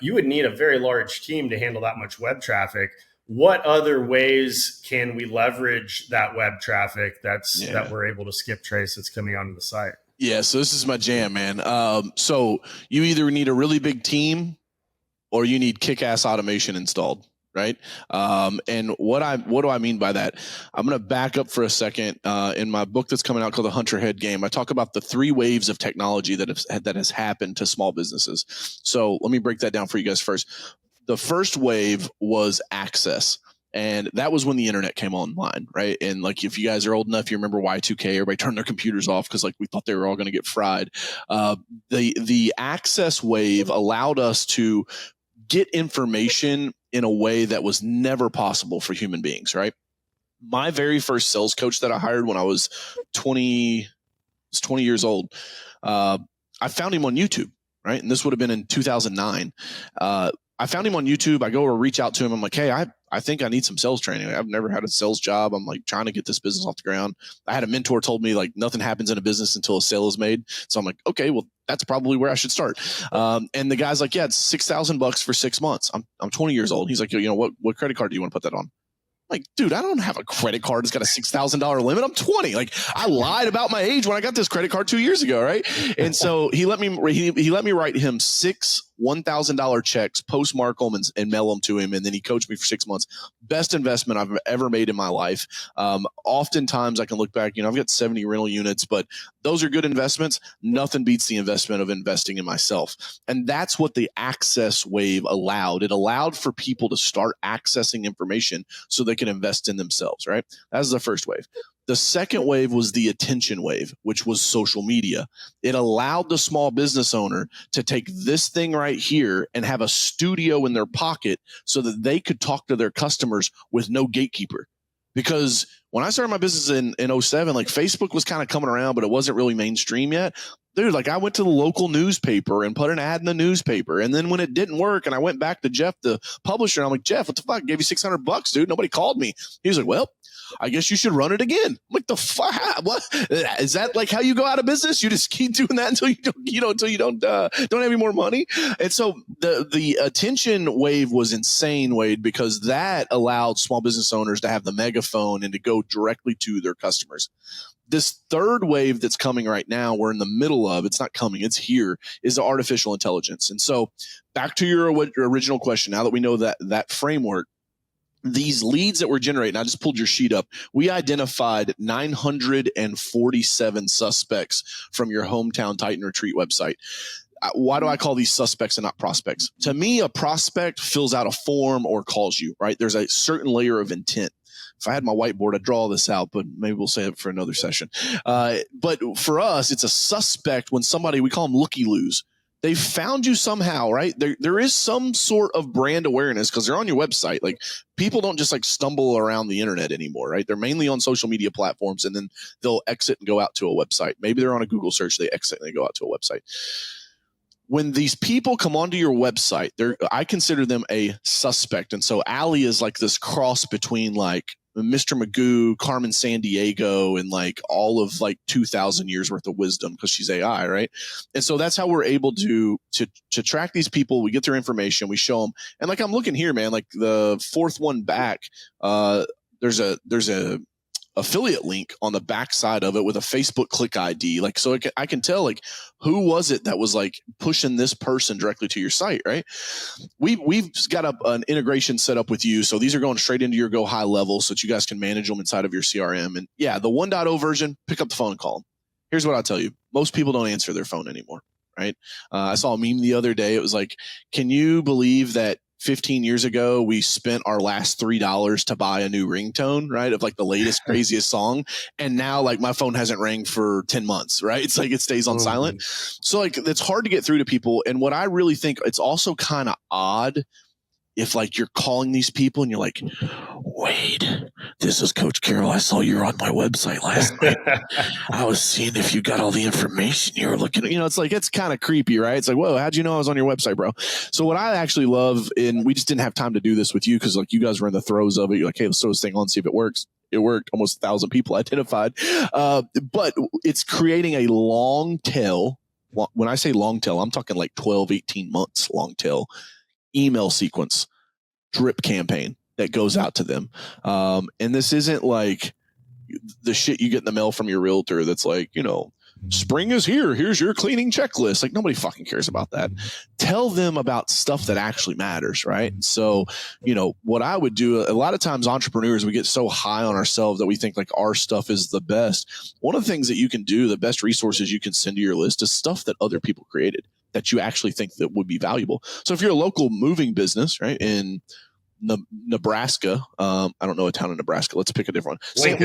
[SPEAKER 1] you would need a very large team to handle that much web traffic. What other ways can we leverage that web traffic that we're able to skip trace that's coming onto the site?
[SPEAKER 2] Yeah, so this is my jam, man. So you either need a really big team or you need kick-ass automation installed, right? And what do I mean by that? I'm going to back up for a second. In my book that's coming out called The Hunter Head Game, I talk about the 3 waves of technology that has happened to small businesses. So let me break that down for you guys first. The first wave was access. And that was when the internet came online, right? And like, if you guys are old enough, you remember Y2K, everybody turned their computers off because like we thought they were all going to get fried. The access wave allowed us to get information in a way that was never possible for human beings, right? My very first sales coach that I hired when I was 20 years old, I found him on YouTube, right? And this would have been in 2009. I found him on YouTube. I go or reach out to him. I'm like, hey, I think I need some sales training. I've never had a sales job. I'm like trying to get this business off the ground. I had a mentor told me like nothing happens in a business until a sale is made. So I'm like, okay, well, that's probably where I should start. And the guy's like, yeah, it's $6,000 for 6 months. I'm 20 years old. He's like, what credit card do you want to put that on? Like, dude, I don't have a credit card that's got a $6,000 limit. I'm 20. Like, I lied about my age when I got this credit card 2 years ago, right? And so he let me write him 6 $1,000 checks, postmark them, and mail them to him. And then he coached me for 6 months. Best investment I've ever made in my life. Oftentimes I can look back, I've got 70 rental units, but those are good investments. Nothing beats the investment of investing in myself. And that's what the access wave allowed. It allowed for people to start accessing information so they can invest in themselves, right? That was the first wave. The second wave was the attention wave, which was social media. It allowed the small business owner to take this thing right here and have a studio in their pocket so that they could talk to their customers with no gatekeeper. Because when I started my business in 2007, like Facebook was kind of coming around, but it wasn't really mainstream yet. Dude, like I went to the local newspaper and put an ad in the newspaper. And then when it didn't work and I went back to Jeff, the publisher, and I'm like, Jeff, what the fuck? I gave you $600, dude. Nobody called me. He was like, well, I guess you should run it again. I'm like, the fuck? What is that? Like how you go out of business? You just keep doing that until you don't have any more money. And so the attention wave was insane, Wade, because that allowed small business owners to have the megaphone and to go directly to their customers. This third wave that's coming right now, we're in the middle of, it's not coming, it's here, is the artificial intelligence. And so back to your original question, now that we know that framework, these leads that we're generating, I just pulled your sheet up. We identified 947 suspects from your Hometown Titan Retreat website. Why do I call these suspects and not prospects? To me, a prospect fills out a form or calls you, right? There's a certain layer of intent. If I had my whiteboard, I'd draw all this out, but maybe we'll save it for another session. But for us, it's a suspect when somebody, we call them looky-loos. They found you somehow, right? There is some sort of brand awareness because they're on your website. Like people don't just like stumble around the internet anymore, right? They're mainly on social media platforms and then they'll exit and go out to a website. Maybe they're on a Google search, they exit and they go out to a website. When these people come onto your website, I consider them a suspect. And so Allie is like this cross between like Mr. Magoo, Carmen Sandiego, and like all of like 2,000 years worth of wisdom because she's AI, right? And so that's how we're able to track these people. We get their information, we show them, and like I'm looking here, man, like the fourth one back, there's a affiliate link on the back side of it with a Facebook click ID. Like, so I can tell like who was it that was like pushing this person directly to your site, right? We've got an integration set up with you. So these are going straight into your Go High level so that you guys can manage them inside of your CRM. And yeah, the 1.0 version, pick up the phone and call them. Here's what I'll tell you. Most people don't answer their phone anymore, right? I saw a meme the other day. It was like, can you believe that 15 years ago, we spent our last $3 to buy a new ringtone, right? Of like the latest, craziest song. And now like my phone hasn't rang for 10 months, right? It's like it stays on silent. So like it's hard to get through to people. And what I really think it's also kind of odd if like you're calling these people and you're like, Wade, this is Coach Carroll. I saw you were on my website last night. I was seeing if you got all the information you were looking at. You know, it's like, it's kind of creepy, right? It's like, whoa, how'd you know I was on your website, bro? So what I actually love, and we just didn't have time to do this with you because like you guys were in the throes of it. You're like, hey, let's throw this thing on, see if it works. It worked. Almost 1,000 people identified. But it's creating a long tail. When I say long tail, I'm talking like 12, 18 months long tail email sequence, drip campaign that goes out to them. And this isn't like the shit you get in the mail from your realtor that's like, you know, spring is here. Here's your cleaning checklist. Like nobody fucking cares about that. Tell them about stuff that actually matters, right? So, you know, what I would do, a lot of times entrepreneurs, we get so high on ourselves that we think like our stuff is the best. One of the things that you can do, the best resources you can send to your list is stuff that other people created that you actually think that would be valuable. So if you're a local moving business, right, in Nebraska, I don't know a town in Nebraska. Let's pick a different one.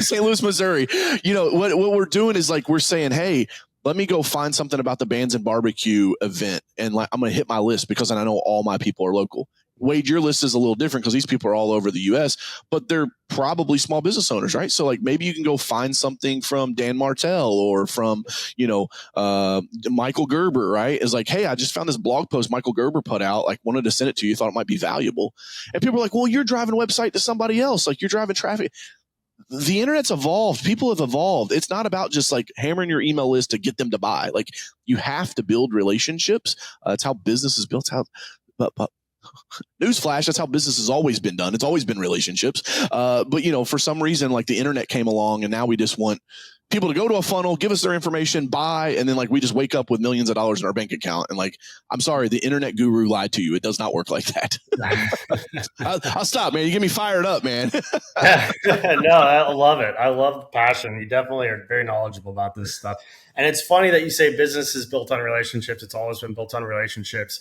[SPEAKER 2] St. Louis, Missouri. You know, what we're doing is like, we're saying, hey, let me go find something about the Bands and Barbecue event. And like, I'm going to hit my list because I know all my people are local. Wade, your list is a little different because these people are all over the U.S., but they're probably small business owners, right? So like maybe you can go find something from Dan Martell or from, you know, Michael Gerber, right? Is like, hey, I just found this blog post Michael Gerber put out, like wanted to send it to you, thought it might be valuable. And people are like, well, you're driving a website to somebody else. Like you're driving traffic. The internet's evolved. People have evolved. It's not about just like hammering your email list to get them to buy. Like you have to build relationships. It's how business is built. But newsflash, that's how business has always been done. It's always been relationships. But, you know, for some reason, like the internet came along and now we just want people to go to a funnel, give us their information, buy, and then like we just wake up with millions of dollars in our bank account. And like, I'm sorry, the internet guru lied to you. It does not work like that. I'll stop, man. You get me fired up, man.
[SPEAKER 1] No, I love it. I love the passion. You definitely are very knowledgeable about this stuff. And it's funny that you say business is built on relationships. It's always been built on relationships.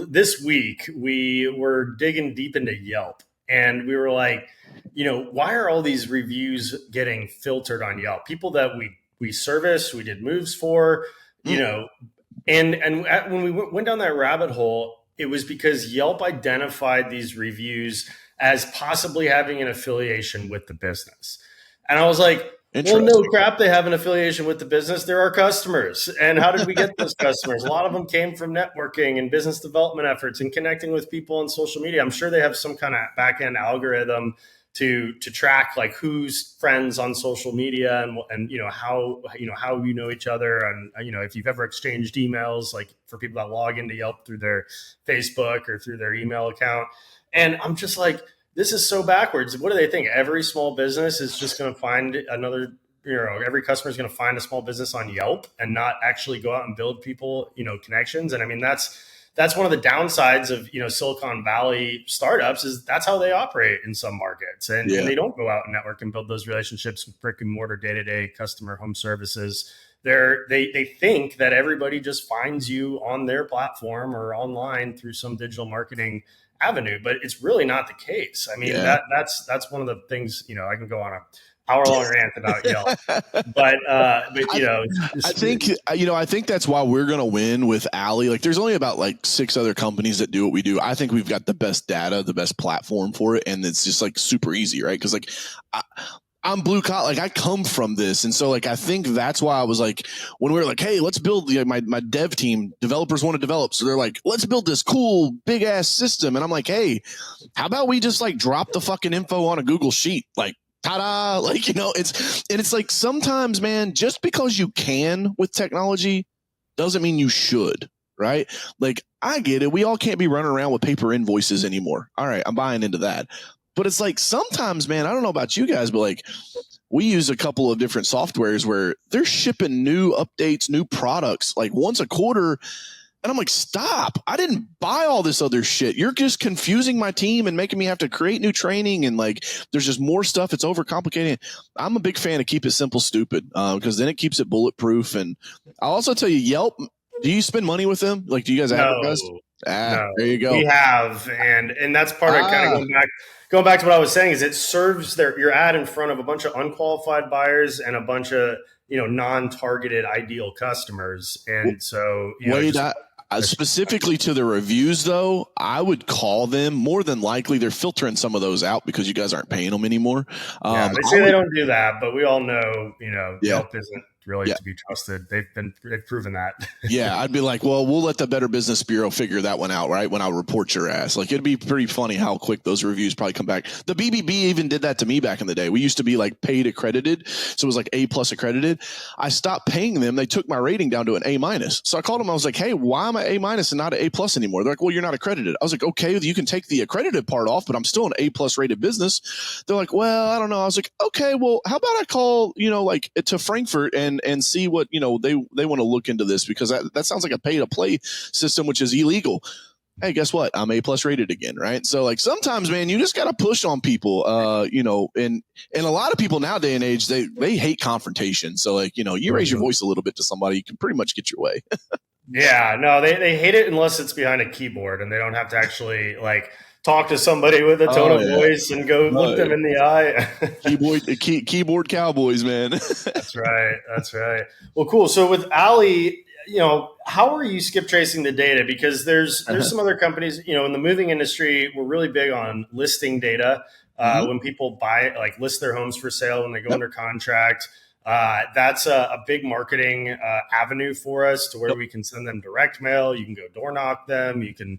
[SPEAKER 1] This week, we were digging deep into Yelp and we were like, you know, why are all these reviews getting filtered on Yelp? People that we service, we did moves for, you know, and when we went down that rabbit hole, it was because Yelp identified these reviews as possibly having an affiliation with the business. And I was like, well, no crap, they have an affiliation with the business. They're our customers. And how did we get those customers? A lot of them came from networking and business development efforts and connecting with people on social media. I'm sure they have some kind of back-end algorithm to track like who's friends on social media and you know how you know each other, and you know if you've ever exchanged emails, like for people that log into Yelp through their Facebook or through their email account. And I'm just like, this is so backwards. What do they think? Every small business is just going to find another, you know, every customer is going to find a small business on Yelp and not actually go out and build people, you know, connections. And I mean, that's one of the downsides of, you know, Silicon Valley startups is that's how they operate in some markets. And they don't go out and network and build those relationships with brick and mortar day-to-day customer home services. They think that everybody just finds you on their platform or online through some digital marketing avenue, but it's really not the case. I mean, that's one of the things, you know, I can go on a hour-long rant about Yelp, but you know,
[SPEAKER 2] I think that's why we're going to win with Alley. Like there's only about like 6 other companies that do what we do. I think we've got the best data, the best platform for it. And it's just like super easy, right? Cause like I'm blue collar. Like I come from this. And so like, I think that's why I was like, when we were like, hey, let's build my dev team, developers want to develop. So they're like, let's build this cool big ass system. And I'm like, hey, how about we just like drop the fucking info on a Google sheet? Like, ta-da. Like, it's like sometimes, man, just because you can with technology doesn't mean you should. Right? Like I get it. We all can't be running around with paper invoices anymore. All right. I'm buying into that. But it's like sometimes, man, I don't know about you guys, but like we use a couple of different softwares where they're shipping new updates, new products like once a quarter. And I'm like, stop. I didn't buy all this other shit. You're just confusing my team and making me have to create new training. And like, there's just more stuff. It's overcomplicating. I'm a big fan of keep it simple, stupid, because then it keeps it bulletproof. And I'll also tell you, Yelp, do you spend money with them? Like, do you guys advertise?
[SPEAKER 1] No,
[SPEAKER 2] there you go.
[SPEAKER 1] We have, and that's part of kind of going back to what I was saying is it serves your ad in front of a bunch of unqualified buyers and a bunch of non-targeted ideal customers, and so
[SPEAKER 2] specifically to the reviews though, I would call them. More than likely, they're filtering some of those out because you guys aren't paying them anymore.
[SPEAKER 1] They say they don't do that, but we all know, Yelp isn't really to be trusted. They've proven that.
[SPEAKER 2] Yeah, I'd be like, well, we'll let the Better Business Bureau figure that one out, right? When I report your ass. Like, it'd be pretty funny how quick those reviews probably come back. The BBB even did that to me back in the day. We used to be like paid accredited. So it was like A+ accredited. I stopped paying them. They took my rating down to an A-. So I called them. I was like, hey, why am I A- and not an A+ anymore? They're like, well, you're not accredited. I was like, okay, you can take the accredited part off, but I'm still an A+ rated business. They're like, well, I don't know. I was like, okay, well, how about I call, like to Frankfurt and see what, they want to look into this, because that sounds like a pay to play system, which is illegal. Hey, guess what? I'm A+ rated again, right? So like sometimes, man, you just got to push on people, and a lot of people nowadays and age, they hate confrontation. So like, you raise your voice a little bit to somebody, you can pretty much get your way.
[SPEAKER 1] Yeah, no, they hate it unless it's behind a keyboard and they don't have to actually like talk to somebody with a tone of voice and go look them in the eye.
[SPEAKER 2] Keyboard cowboys, man.
[SPEAKER 1] That's right. Well, cool. So with Ali, how are you skip tracing the data? Because there's some other companies, in the moving industry, we're really big on listing data. When people list their homes for sale, when they go under contract, that's a big marketing avenue for us, to where we can send them direct mail. You can go door knock them. You can,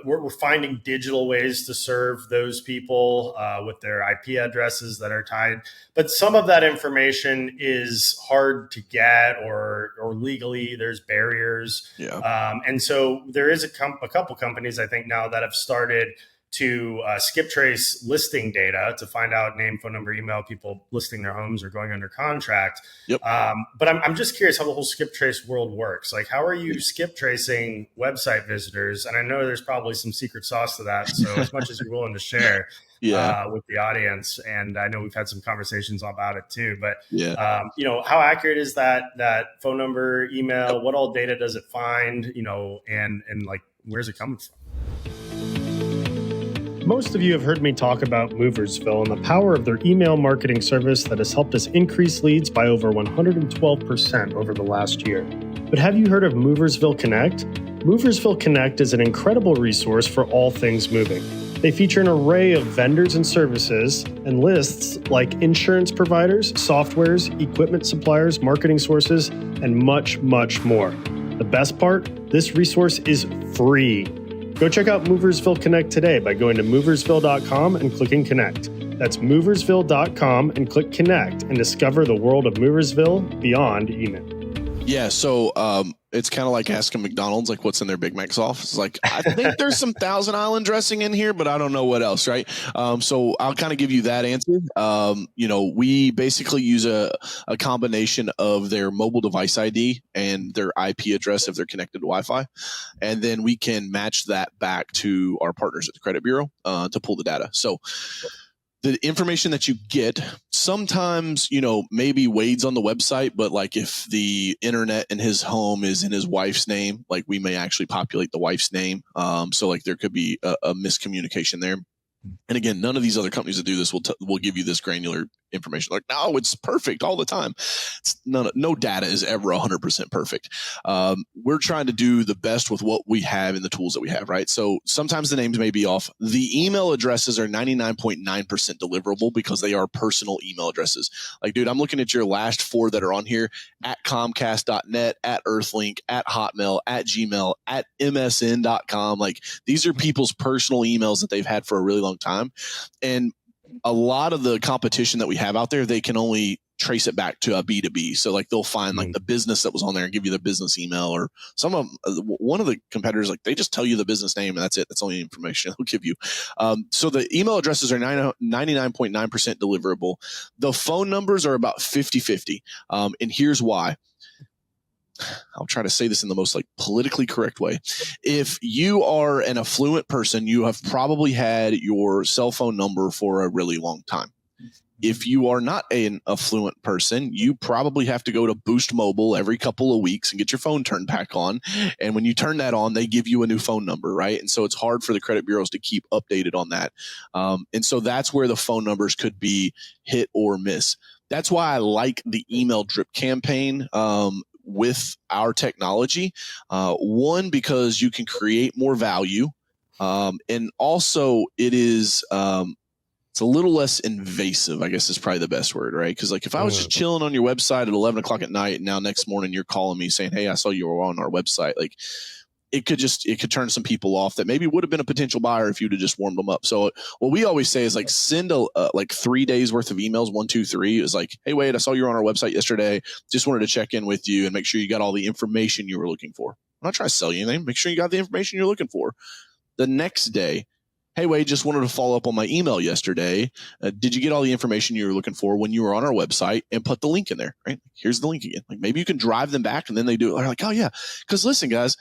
[SPEAKER 1] we're finding digital ways to serve those people with their IP addresses that are tied. But some of that information is hard to get, or legally there's barriers.
[SPEAKER 2] Yeah.
[SPEAKER 1] And so there is a couple companies, I think, now that have started to skip trace listing data to find out name, phone number, email, people listing their homes or going under contract.
[SPEAKER 2] Yep.
[SPEAKER 1] But I'm just curious how the whole skip trace world works. Like, how are you skip tracing website visitors? And I know there's probably some secret sauce to that. So as much as you're willing to share with the audience, and I know we've had some conversations about it too, but how accurate is that phone number, email? What all data does it find? And like, where's it coming from? Most of you have heard me talk about Moversville and the power of their email marketing service that has helped us increase leads by over 112% over the last year. But have you heard of Moversville Connect? Moversville Connect is an incredible resource for all things moving. They feature an array of vendors and services and lists like insurance providers, softwares, equipment suppliers, marketing sources, and much, much more. The best part, this resource is free. Go check out Moversville Connect today by going to moversville.com and clicking Connect. That's moversville.com and click Connect and discover the world of Moversville beyond email.
[SPEAKER 2] Yeah, so it's kind of like asking McDonald's, like, what's in their Big Mac sauce? It's like, I think there's some Thousand Island dressing in here, but I don't know what else, right? So I'll kind of give you that answer. We basically use a combination of their mobile device ID and their IP address if they're connected to Wi-Fi. And then we can match that back to our partners at the credit bureau to pull the data. So the information that you get sometimes, maybe Wade's on the website, but like if the internet in his home is in his wife's name, like we may actually populate the wife's name. So like there could be a miscommunication there. And again, none of these other companies that do this will give you this granular information. Like, no, it's perfect all the time. No data is ever 100% perfect. We're trying to do the best with what we have and the tools that we have, right? So sometimes the names may be off. The email addresses are 99.9% deliverable because they are personal email addresses. Like, dude, I'm looking at your last 4 that are on here: at Comcast.net, at Earthlink, at Hotmail, at Gmail, at MSN.com. Like, these are people's personal emails that they've had for a really long time. And a lot of the competition that we have out there, they can only trace it back to a B2B. So like they'll find like the business that was on there and give you the business email, or some of them, one of the competitors, like they just tell you the business name and that's it. That's the only information they'll give you. So the email addresses are 99.9% deliverable. The phone numbers are about 50-50. And here's why. I'll try to say this in the most like politically correct way. If you are an affluent person, you have probably had your cell phone number for a really long time. If you are not an affluent person, you probably have to go to Boost Mobile every couple of weeks and get your phone turned back on. And when you turn that on, they give you a new phone number, right? And so it's hard for the credit bureaus to keep updated on that. And so that's where the phone numbers could be hit or miss. That's why I like the email drip campaign with our technology. One, because you can create more value. And also it is it's a little less invasive, I guess is probably the best word, right? Because like if I was just chilling on your website at 11 o'clock at night and now next morning you're calling me saying, hey, I saw you were on our website, like it could turn some people off that maybe would have been a potential buyer if you'd have just warmed them up. So what we always say is like send like 3 days worth of emails. 1, 2, 3 is like, hey, Wade, I saw you were on our website yesterday. Just wanted to check in with you and make sure you got all the information you were looking for. I'm not trying to sell you anything. Make sure you got the information you're looking for. The next day, hey, Wade, just wanted to follow up on my email yesterday. Did you get all the information you were looking for when you were on our website? And put the link in there, right? Here's the link again. Like maybe you can drive them back and then they do it. They're like, oh yeah. Because listen, guys,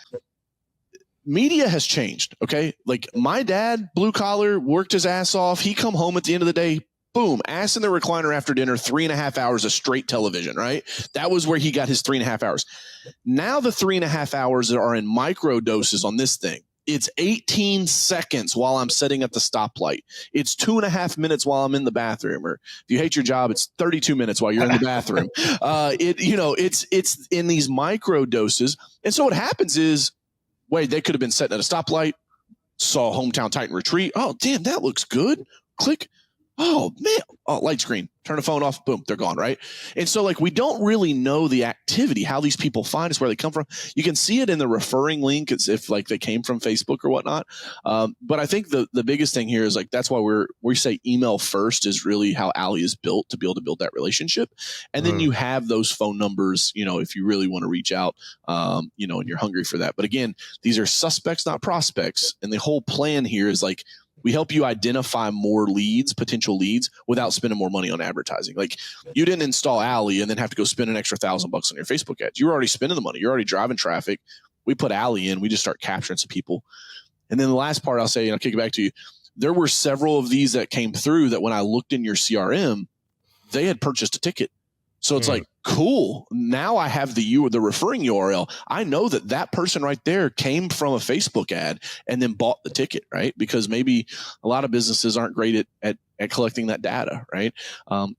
[SPEAKER 2] media has changed. Okay. Like my dad, blue collar, worked his ass off. He come home at the end of the day, boom, ass in the recliner after dinner, 3.5 hours of straight television, right? That was where he got his 3.5 hours. Now the 3.5 hours are in micro doses on this thing. It's 18 seconds while I'm sitting at the stoplight. It's 2.5 minutes while I'm in the bathroom. Or if you hate your job, it's 32 minutes while you're in the bathroom. It's in these micro doses. And so what happens is, wait, they could have been sitting at a stoplight, saw Hometown Titan Retreat. Oh, damn, that looks good. Click. Oh, man. Oh, light screen. Turn the phone off. Boom, they're gone, right? And so, like, we don't really know the activity, how these people find us, where they come from. You can see it in the referring link as if, like, they came from Facebook or whatnot. But I think the biggest thing here is, like, that's why we say email first is really how Allie is built to be able to build that relationship. And then you have those phone numbers, if you really want to reach out, and you're hungry for that. But again, these are suspects, not prospects. And the whole plan here is, like, we help you identify more leads, potential leads, without spending more money on advertising. Like you didn't install Allie and then have to go spend an extra $1,000 on your Facebook ads. You were already spending the money. You're already driving traffic. We put Allie in. We just start capturing some people. And then the last part I'll say, and I'll kick it back to you. There were several of these that came through that when I looked in your CRM, they had purchased a ticket. So it's like, cool. Now I have the referring URL. I know that person right there came from a Facebook ad and then bought the ticket, right? Because maybe a lot of businesses aren't great at collecting that data, right?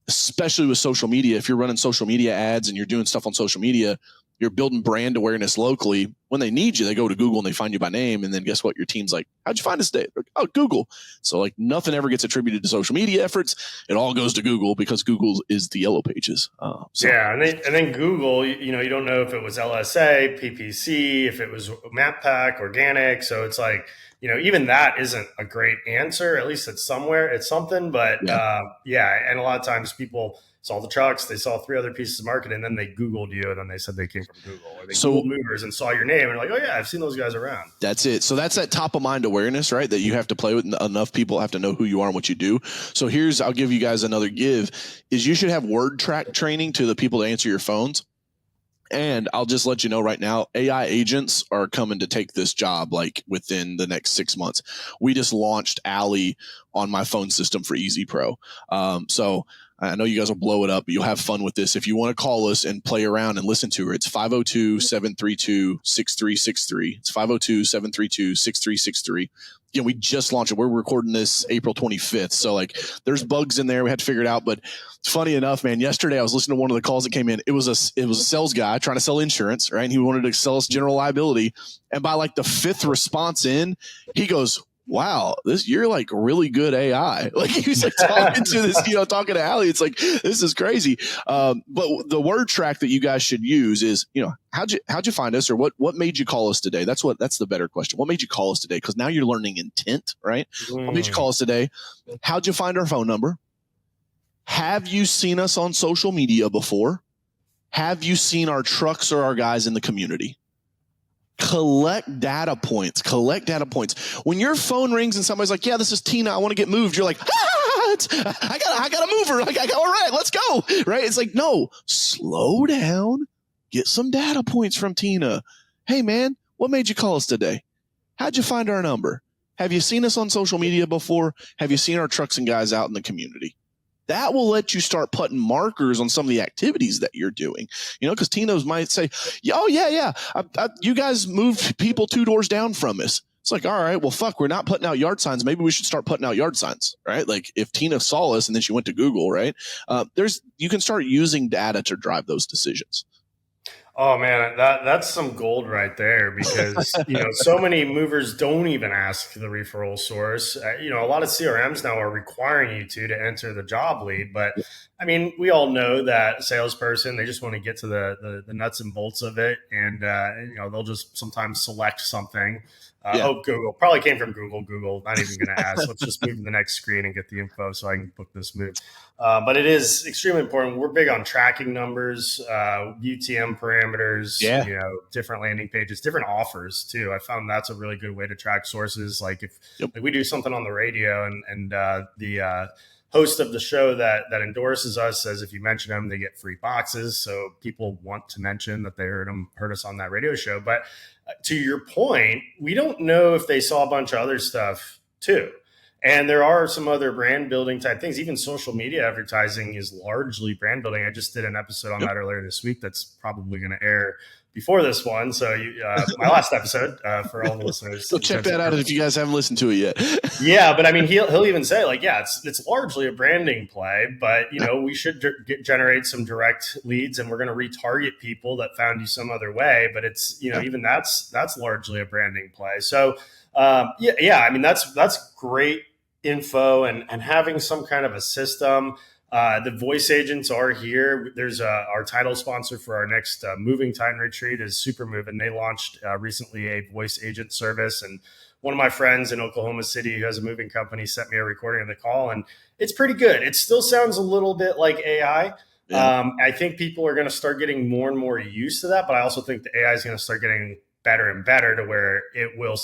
[SPEAKER 2] Especially with social media. If you're running social media ads and you're doing stuff on social media, you're building brand awareness locally. When they need you, they go to Google and they find you by name. And then guess what? Your team's like, how'd you find us today? Like, oh, Google. So like nothing ever gets attributed to social media efforts. It all goes to Google because Google is the yellow pages.
[SPEAKER 1] Yeah. And then Google, you don't know if it was LSA, PPC, if it was map pack, organic. So it's like, even that isn't a great answer. At least it's somewhere, it's something. But and a lot of times people saw the trucks, they saw 3 other pieces of marketing, and then they Googled you, and then they said they came from Google. Or they Googled movers and saw your name, and like, oh yeah, I've seen those guys around.
[SPEAKER 2] That's it. So that's that top of mind awareness, right? That you have to play with. Enough people have to know who you are and what you do. So I'll give you guys another give, is you should have word track training to the people that answer your phones. And I'll just let you know right now, AI agents are coming to take this job like within the next 6 months. We just launched Allie on my phone system for Easy Pro. So I know you guys will blow it up, but you'll have fun with this. If you want to call us and play around and listen to her, it's 502-732-6363. It's 502-732-6363. We just launched it. We're recording this April 25th. So like there's bugs in there. We had to figure it out. But funny enough, man, yesterday I was listening to one of the calls that came in. It was a sales guy trying to sell insurance, right? And he wanted to sell us general liability. And by like the fifth response in, he goes, wow, you're like really good AI. Like he was like talking to this, talking to Allie. It's like, this is crazy. But the word track that you guys should use is, how'd you find us, or what made you call us today? That's the better question. What made you call us today? Because now you're learning intent, right? What made you call us today? How'd you find our phone number? Have you seen us on social media before? Have you seen our trucks or our guys in the community? Collect data points. When your phone rings and somebody's like, yeah, this is Tina, I want to get moved. You're like, I got a mover. All right, let's go. Right. It's like, no, slow down, get some data points from Tina. Hey man, what made you call us today? How'd you find our number? Have you seen us on social media before? Have you seen our trucks and guys out in the community? That will let you start putting markers on some of the activities that you're doing, because Tino's might say, oh, yeah. You guys moved people 2 doors down from us. It's like, all right, well, fuck, we're not putting out yard signs. Maybe we should start putting out yard signs, right? Like if Tina saw us and then she went to Google, right? You can start using data to drive those decisions.
[SPEAKER 1] Oh man, that's some gold right there, because so many movers don't even ask the referral source. A lot of CRMs now are requiring you to enter the job lead, but I mean, we all know that salesperson, they just want to get to the nuts and bolts of it, and they'll just sometimes select something. Google probably came from Google, not even going to ask. Let's just move to the next screen and get the info so I can book this move. But it is extremely important. We're big on tracking numbers, UTM parameters, different landing pages, different offers too. I found that's a really good way to track sources. Like if we do something on the radio and the host of the show that endorses us says if you mention them, they get free boxes. So people want to mention that they heard us on that radio show. But to your point, we don't know if they saw a bunch of other stuff too. And there are some other brand building type things. Even social media advertising is largely brand building. I just did an episode on that earlier this week that's probably going to air before this one. So my last episode for all the listeners.
[SPEAKER 2] So check that out if you guys haven't listened to it yet.
[SPEAKER 1] Yeah, but I mean, he'll even say like, yeah, it's largely a branding play, but we should generate some direct leads, and we're going to retarget people that found you some other way. But it's even that's largely a branding play. So I mean that's great info, and having some kind of a system. The voice agents are here. There's our title sponsor for our next moving Titan retreat is Supermove, and they launched recently a voice agent service. And one of my friends in Oklahoma City who has a moving company sent me a recording of the call, and it's pretty good. It still sounds a little bit like AI. Yeah. I think people are going to start getting more and more used to that, but I also think the AI is going to start getting better and better to where it will,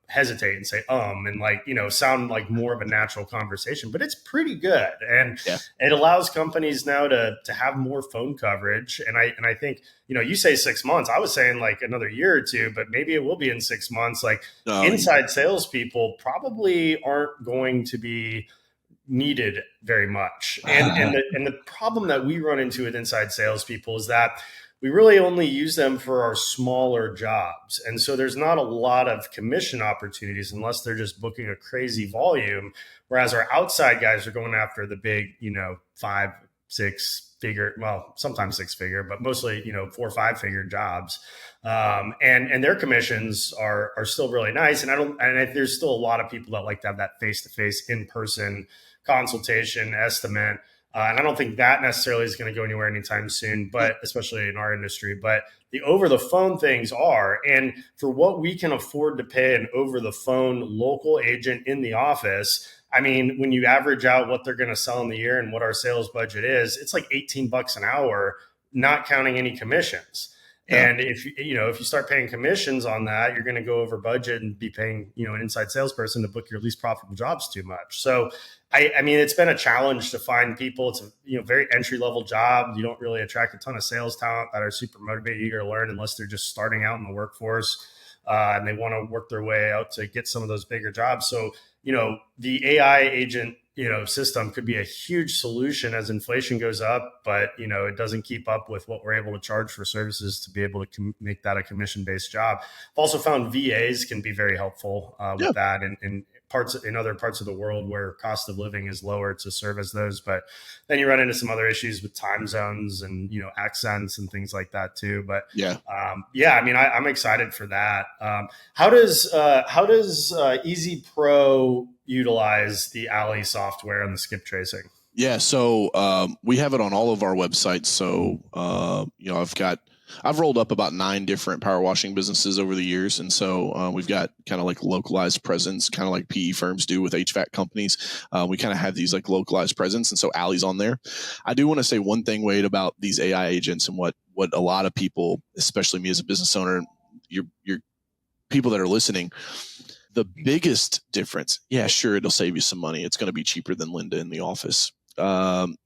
[SPEAKER 1] hesitate and say, and sound like more of a natural conversation, but it's pretty good. And it allows companies now to have more phone coverage. And I think, you say 6 months, I was saying like another year or two, but maybe it will be in 6 months. Like inside salespeople probably aren't going to be needed very much. And the problem that we run into with inside salespeople is that we really only use them for our smaller jobs. And so there's not a lot of commission opportunities unless they're just booking a crazy volume. Whereas our outside guys are going after the big, 5, 6 figure, well, sometimes 6 figure, but mostly, 4 or 5 figure jobs. And their commissions are still really nice. And there's still a lot of people that like to have that face-to-face in-person consultation estimate. And I don't think that necessarily is going to go anywhere anytime soon, but especially in our industry. But the over the phone things are, and for what we can afford to pay an over the phone local agent in the office, I mean, when you average out what they're going to sell in the year and what our sales budget is, it's like $18 an hour, not counting any commissions. Yeah. And if you start paying commissions on that, you're going to go over budget and be paying, an inside salesperson to book your least profitable jobs too much. So I mean, it's been a challenge to find people. It's a very entry level job. You don't really attract a ton of sales talent that are super motivated, eager to learn, unless they're just starting out in the workforce and they want to work their way out to get some of those bigger jobs. So, the AI agent system could be a huge solution as inflation goes up, but it doesn't keep up with what we're able to charge for services to be able to make that a commission-based job. I've also found VAs can be very helpful with that, and in other parts of the world where cost of living is lower to serve as those. But then you run into some other issues with time zones and accents and things like that too. But I'm excited for that. How does Easy Pro utilize the Alley software and the skip tracing?
[SPEAKER 2] Yeah, so we have it on all of our websites. So I've rolled up about 9 different power washing businesses over the years, and so we've got kind of like localized presence, kind of like PE firms do with HVAC companies. We kind of have these like localized presence, and so Alley's on there. I do want to say one thing, Wade, about these AI agents and what a lot of people, especially me as a business owner, your people that are listening. The biggest difference, sure, it'll save you some money. It's going to be cheaper than Linda in the office.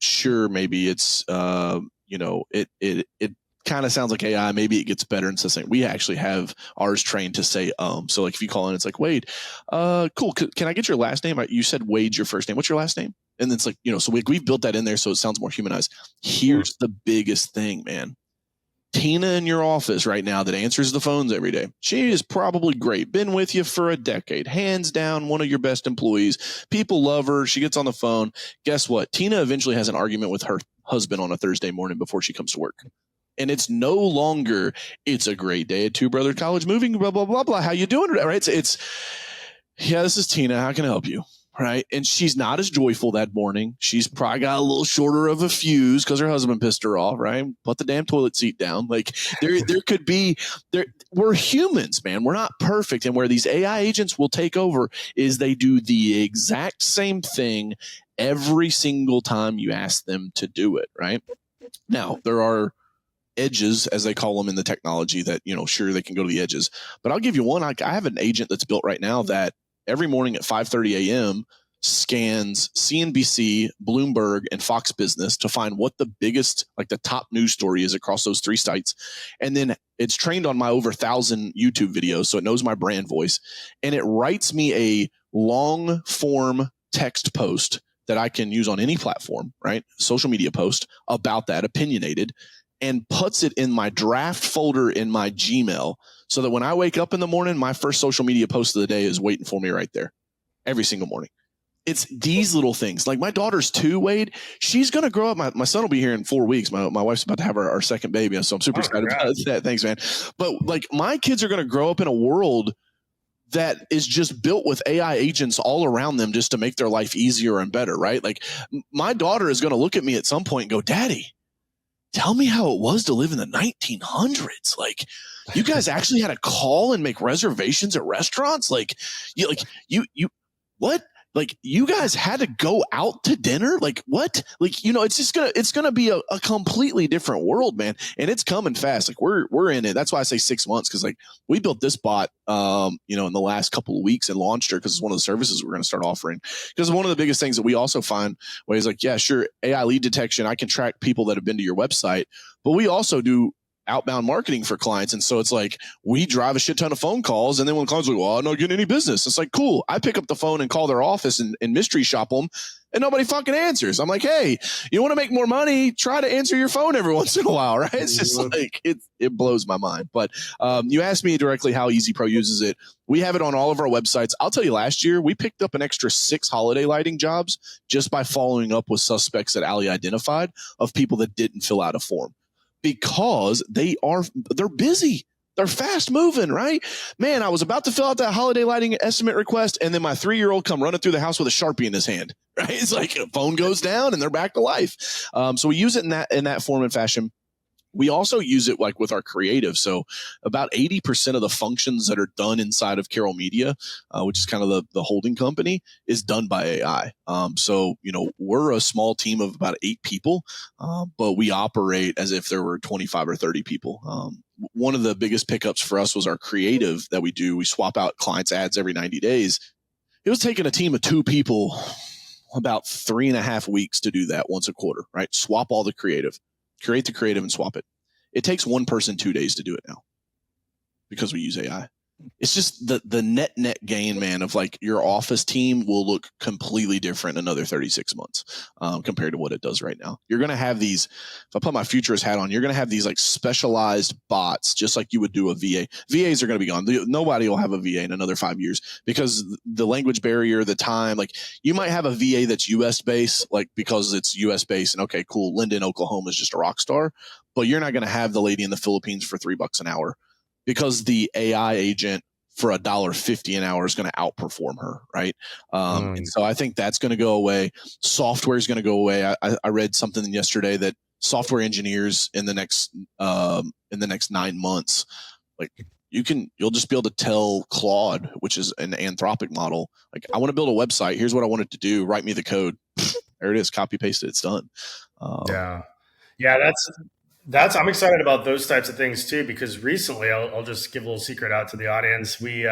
[SPEAKER 2] Sure, maybe it's it kind of sounds like AI. Maybe it gets better and says we actually have ours trained to say So like if you call in, it's like, Wade, cool. Can I get your last name? You said Wade's your first name. What's your last name? And it's like, so we've built that in there so it sounds more humanized. Here's the biggest thing, man. Tina in your office right now that answers the phones every day. She is probably great. Been with you for a decade. Hands down, one of your best employees. People love her. She gets on the phone. Guess what? Tina eventually has an argument with her husband on a Thursday morning before she comes to work. And it's no longer, it's a great day at Two Brother College Moving, blah, blah, blah, blah. How you doing? Right? It's this is Tina. How can I help you? Right. And she's not as joyful that morning. She's probably got a little shorter of a fuse because her husband pissed her off. Right. Put the damn toilet seat down. Like there could be we're humans, man. We're not perfect. And where these AI agents will take over is they do the exact same thing every single time you ask them to do it. Right. Now, there are edges, as they call them in the technology, that, sure, they can go to the edges. But I'll give you one. I have an agent that's built right now that every morning at 5:30 a.m. scans CNBC, Bloomberg, and Fox Business to find what the biggest, like the top news story is across those 3 sites. And then it's trained on my over 1,000 YouTube videos, so it knows my brand voice. And it writes me a long form text post that I can use on any platform, right? Social media post about that, opinionated, and puts it in my draft folder in my Gmail so that when I wake up in the morning, my first social media post of the day is waiting for me right there every single morning. It's these little things. Like my daughter's 2, Wade. She's going to grow up. My son will be here in 4 weeks. My wife's about to have our second baby. So I'm super excited about that. Thanks, man. But like my kids are going to grow up in a world that is just built with AI agents all around them just to make their life easier and better, right? Like my daughter is going to look at me at some point and go, Daddy, tell me how it was to live in the 1900s. Like you guys actually had to call and make reservations at restaurants. You what? Like you guys had to go out to dinner? Like what? Like, it's going to be a completely different world, man. And it's coming fast. Like we're in it. That's why I say 6 months. Cause like we built this bot, in the last couple of weeks and launched her because it's one of the services we're going to start offering. Because one of the biggest things that we also find is like, yeah, sure. AI lead detection. I can track people that have been to your website, but we also do outbound marketing for clients. And so it's like, we drive a shit ton of phone calls. And then when clients are like, well, I'm not getting any business. It's like, cool. I pick up the phone and call their office and mystery shop them and nobody fucking answers. I'm like, hey, you want to make more money? Try to answer your phone every once in a while. Right. It's just like, it blows my mind. But you asked me directly how Easy Pro uses it. We have it on all of our websites. I'll tell you, last year we picked up an extra 6 holiday lighting jobs just by following up with suspects that Alley identified of people that didn't fill out a form. Because they're busy. They're fast moving, right? Man, I was about to fill out that holiday lighting estimate request, and then my 3-year-old come running through the house with a Sharpie in his hand, right? It's like a phone goes down and they're back to life. So we use it in that form and fashion. We also use it like with our creative. So about 80% of the functions that are done inside of Carroll Media, which is kind of the holding company, is done by AI. So, we're a small team of about 8 people, but we operate as if there were 25 or 30 people. One of the biggest pickups for us was our creative that we do. We swap out clients' ads every 90 days. It was taking a team of 2 people about 3.5 weeks to do that once a quarter, right? Swap all the creative. Create the creative and swap it. It takes one person 2 days to do it now because we use AI. it's just the net gain, man, of like your office team will look completely different in another 36 months compared to what it does right now. You're going to have these, if I put my futurist hat on, you're going to have these like specialized bots, just like you would do a VA. VAs are going to be gone. Nobody will have a VA in another 5 years because the language barrier, the time, like you might have a VA that's US based, like because it's US based and okay, cool. Linden, Oklahoma is just a rock star, but you're not going to have the lady in the Philippines for $3 an hour, because the AI agent for $1.50 an hour is going to outperform her, right? And so I think that's going to go away. Software is going to go away. I read something yesterday that software engineers in the next 9 months, like you'll just be able to tell Claude, which is an Anthropic model, like I want to build a website. Here's what I want it to do. Write me the code. There it is. Copy paste it. It's done.
[SPEAKER 1] Yeah. I'm excited about those types of things too, because recently, I'll just give a little secret out to the audience. We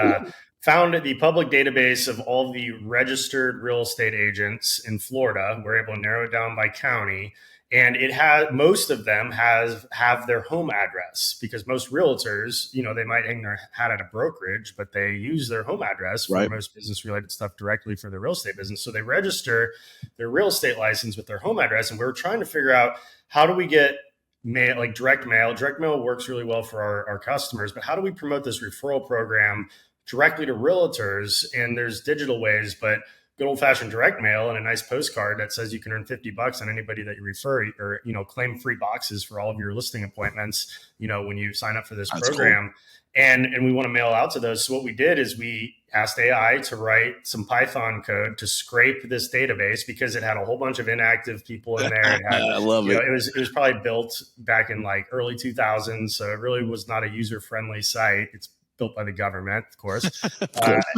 [SPEAKER 1] found the public database of all the registered real estate agents in Florida. We're able to narrow it down by county, and it has, most of them have their home address, because most realtors, they might hang their hat at a brokerage, but they use their home address for most business related stuff directly for their real estate business. So they register their real estate license with their home address, and we were trying to figure out, how do we get mail, like direct mail? Direct mail works really well for our customers, but how do we promote this referral program directly to realtors? And there's digital ways, but good old fashioned direct mail and a nice postcard that says you can earn $50 on anybody that you refer, or, claim free boxes for all of your listing appointments, when you sign up for this program. Cool. And we want to mail out to those. So what we did is we asked AI to write some Python code to scrape this database, because it had a whole bunch of inactive people in there. It had,
[SPEAKER 2] I love it.
[SPEAKER 1] It was probably built back in like early 2000s. So it really was not a user-friendly site. It's built by the government, of course.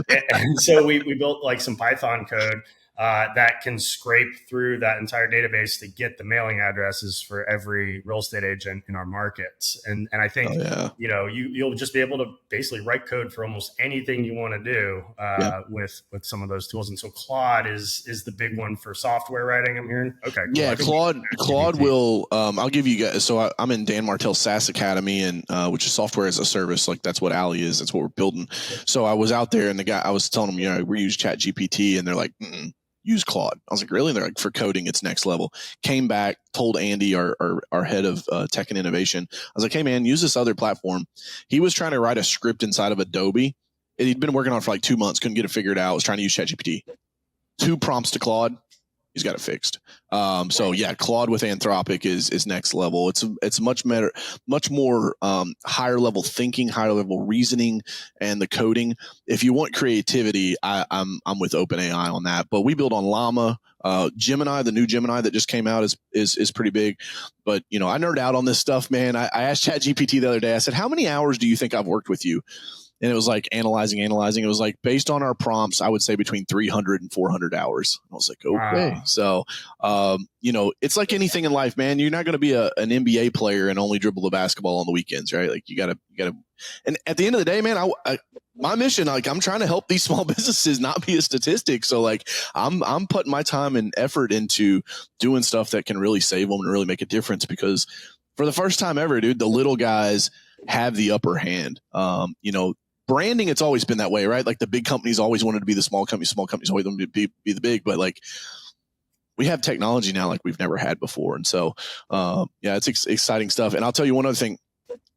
[SPEAKER 1] And so we built like some Python code that can scrape through that entire database to get the mailing addresses for every real estate agent in our markets. And I think, you'll just be able to basically write code for almost anything you want to do with some of those tools. And so Claude is the big one for software writing, I'm hearing. Okay. Cool.
[SPEAKER 2] Yeah, Claude will, I'll give you guys, so I'm in Dan Martell's SaaS Academy, and which is software as a service. Like that's what Alley is. That's what we're building. So I was out there, and the guy, I was telling them, we use ChatGPT, and they're like, use Claude. I was like, really? And they're like, for coding, it's next level. Came back, told Andy, our head of tech and innovation. I was like, hey man, use this other platform. He was trying to write a script inside of Adobe. He'd been working on it for like 2 months, couldn't get it figured out. Was trying to use ChatGPT. 2 prompts to Claude. He's got it fixed. So yeah, Claude with Anthropic is next level. It's much better, much more higher level thinking, higher level reasoning, and the coding. If you want creativity, I'm with OpenAI on that. But we build on Llama, Gemini. The new Gemini that just came out is pretty big. But I nerd out on this stuff, man. I asked ChatGPT the other day. I said, how many hours do you think I've worked with you? And it was like analyzing. It was like, based on our prompts, I would say between 300 and 400 hours. I was like, okay. Wow. So, it's like anything in life, man. You're not going to be an NBA player and only dribble the basketball on the weekends, right? Like you gotta, and at the end of the day, man, my mission, like I'm trying to help these small businesses not be a statistic. So like I'm putting my time and effort into doing stuff that can really save them and really make a difference, because for the first time ever, dude, the little guys have the upper hand. Branding, it's always been that way, right? Like the big companies always wanted to be the small companies always wanted to be the big, but like we have technology now like we've never had before. And so, it's exciting stuff. And I'll tell you one other thing.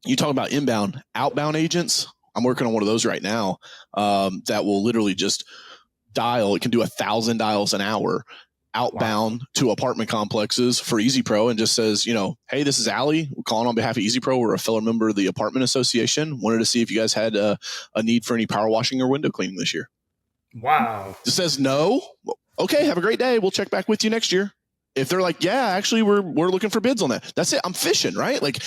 [SPEAKER 2] You talk about inbound, outbound agents. I'm working on one of those right now that will literally just dial. It can do 1,000 dials an hour outbound to apartment complexes for Easy Pro, and just says, hey, this is Allie. We're calling on behalf of Easy Pro. We're a fellow member of the apartment association. Wanted to see if you guys had a need for any power washing or window cleaning this year.
[SPEAKER 1] Wow.
[SPEAKER 2] Just says no. Okay, have a great day. We'll check back with you next year. If they're like, yeah, actually, we're looking for bids on that. That's it. I'm fishing, right? Like,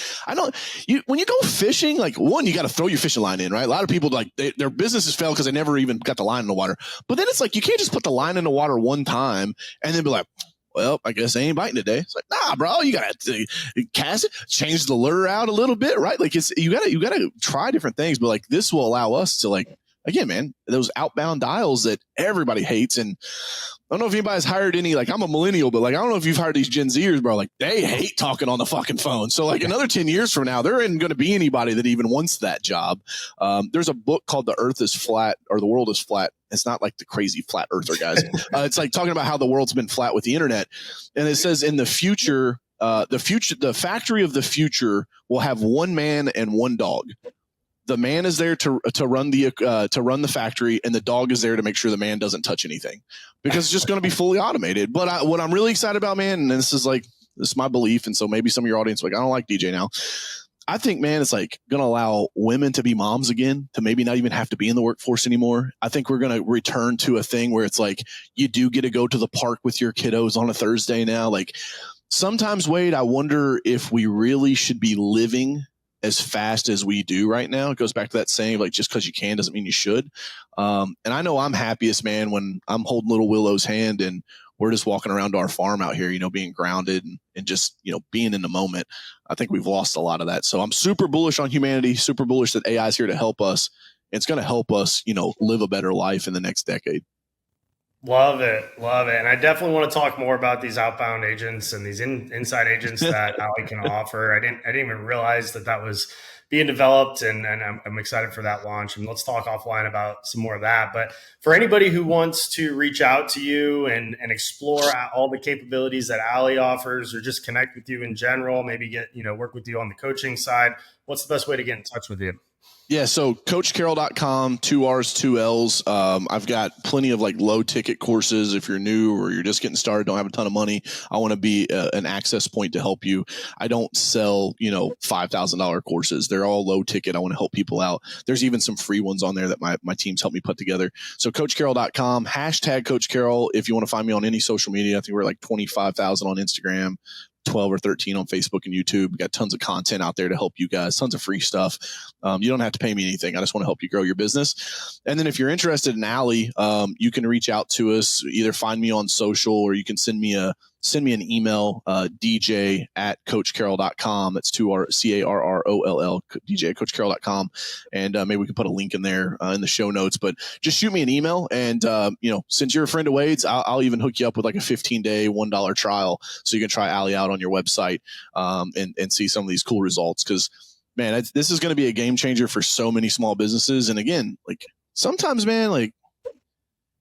[SPEAKER 2] when you go fishing, like one, you got to throw your fishing line in, right? A lot of people like their businesses fail because they never even got the line in the water. But then it's like, you can't just put the line in the water one time and then be like, well, I guess they ain't biting today. It's like, nah, bro, you got to cast it, change the lure out a little bit, right? Like you got to try different things, but like this will allow us to like again, man, those outbound dials that everybody hates. And I don't know if anybody's hired any, like I'm a millennial, but like, I don't know if you've hired these Gen Zers, bro. Like they hate talking on the fucking phone. So like another 10 years from now, there isn't going to be anybody that even wants that job. There's a book called The Earth is Flat or The World is Flat. It's not like the crazy flat earther guys. It's like talking about how the world's been flat with the internet. And it says in the future, the factory of the future will have one man and one dog. The man is there to run the factory, and the dog is there to make sure the man doesn't touch anything, because it's just going to be fully automated. But what I'm really excited about, man, and this is my belief, and so maybe some of your audience are like, I don't like DJ now. I think, man, it's like going to allow women to be moms again, to maybe not even have to be in the workforce anymore. I think we're going to return to a thing where it's like you do get to go to the park with your kiddos on a Thursday now. Like sometimes, Wade, I wonder if we really should be living as fast as we do right now. It goes back to that saying, like, just because you can doesn't mean you should. And I know I'm happiest, man, when I'm holding little Willow's hand and we're just walking around our farm out here, being grounded and just, being in the moment. I think we've lost a lot of that. So I'm super bullish on humanity, super bullish that AI is here to help us. It's going to help us, live a better life in the next decade.
[SPEAKER 1] Love it. And I definitely want to talk more about these outbound agents and these inside agents that Ali can offer. I didn't even realize that was being developed, and I'm excited for that launch. And let's talk offline about some more of that. But for anybody who wants to reach out to you and explore all the capabilities that Ali offers, or just connect with you in general, maybe get, work with you on the coaching side, what's the best way to get in touch with you?
[SPEAKER 2] Yeah, so coachcarroll.com, 2 R's, 2 L's. I've got plenty of like low ticket courses. If you're new or you're just getting started, don't have a ton of money, I want to be an access point to help you. I don't sell, $5,000 courses. They're all low ticket. I want to help people out. There's even some free ones on there that my teams help me put together. So coachcarroll.com, hashtag Coach Carroll. If you want to find me on any social media, I think we're like 25,000 on Instagram, 12 or 13 on Facebook and YouTube. We got tons of content out there to help you guys, tons of free stuff. You don't have to pay me anything. I just want to help you grow your business. And then if you're interested in Ali, you can reach out to us, either find me on social, or you can send me an email, DJ at coachcarroll.com. That's 2 R CARROLL, DJ at coachcarroll.com. And maybe we can put a link in there in the show notes, but just shoot me an email. And, since you're a friend of Wade's, I'll even hook you up with like a 15-day, $1 trial. So you can try Ali out on your website and see some of these cool results. Cause man, this is going to be a game changer for so many small businesses. And again, like sometimes, man, like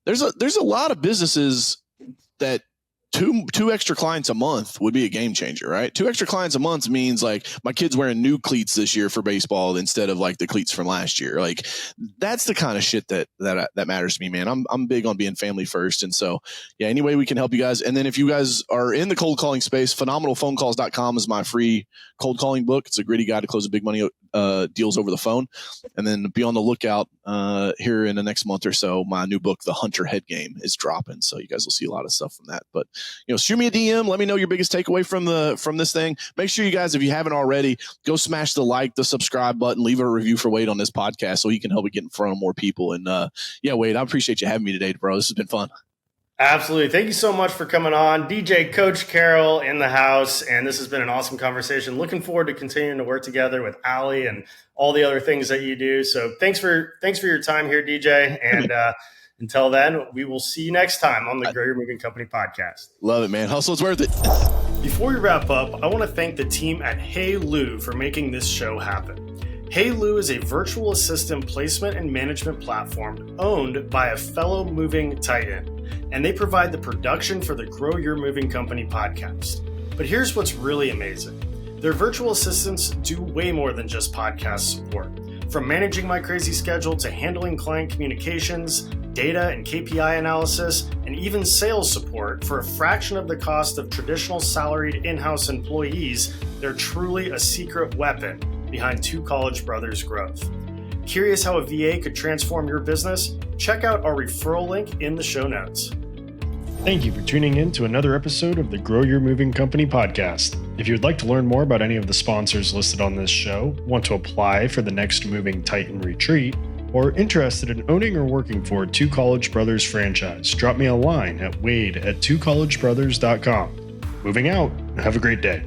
[SPEAKER 2] there's a lot of businesses that two extra clients a month would be a game changer, right? 2 extra clients a month means like my kid's wearing new cleats this year for baseball instead of like the cleats from last year. Like that's the kind of shit that matters to me, man. I'm big on being family first. And so, yeah, any way we can help you guys. And then if you guys are in the cold calling space, phenomenalphonecalls.com is my free cold calling book. It's a gritty guide to closing big money deals over the phone. And then be on the lookout here in the next month or so. My new book, The Hunter Head Game, is dropping. So you guys will see a lot of stuff from that. But shoot me a DM. Let me know your biggest takeaway from this thing. Make sure you guys, if you haven't already, go smash the subscribe button, leave a review for Wade on this podcast so he can help it get in front of more people. And yeah, Wade, I appreciate you having me today, bro. This has been fun.
[SPEAKER 1] Absolutely. Thank you so much for coming on. DJ Coach Carroll in the house. And this has been an awesome conversation. Looking forward to continuing to work together with Ali and all the other things that you do. So thanks for your time here, DJ. And until then, we will see you next time on the Grow Your Moving Company podcast.
[SPEAKER 2] Love it, man. Hustle, it's worth it.
[SPEAKER 1] Before we wrap up, I want to thank the team at Hey Lou for making this show happen. Hey Lou is a virtual assistant placement and management platform owned by a fellow moving titan, and they provide the production for the Grow Your Moving Company podcast. But here's what's really amazing. Their virtual assistants do way more than just podcast support. From managing my crazy schedule to handling client communications, data and KPI analysis, and even sales support for a fraction of the cost of traditional salaried in-house employees, they're truly a secret weapon behind Two College Brothers' growth. Curious how a VA could transform your business? Check out our referral link in the show notes. Thank you for tuning in to another episode of the Grow Your Moving Company podcast. If you would like to learn more about any of the sponsors listed on this show, want to apply for the next Moving Titan retreat, or interested in owning or working for Two College Brothers franchise, drop me a line at wade@twocollegebrothers.com. Moving out. Have a great day.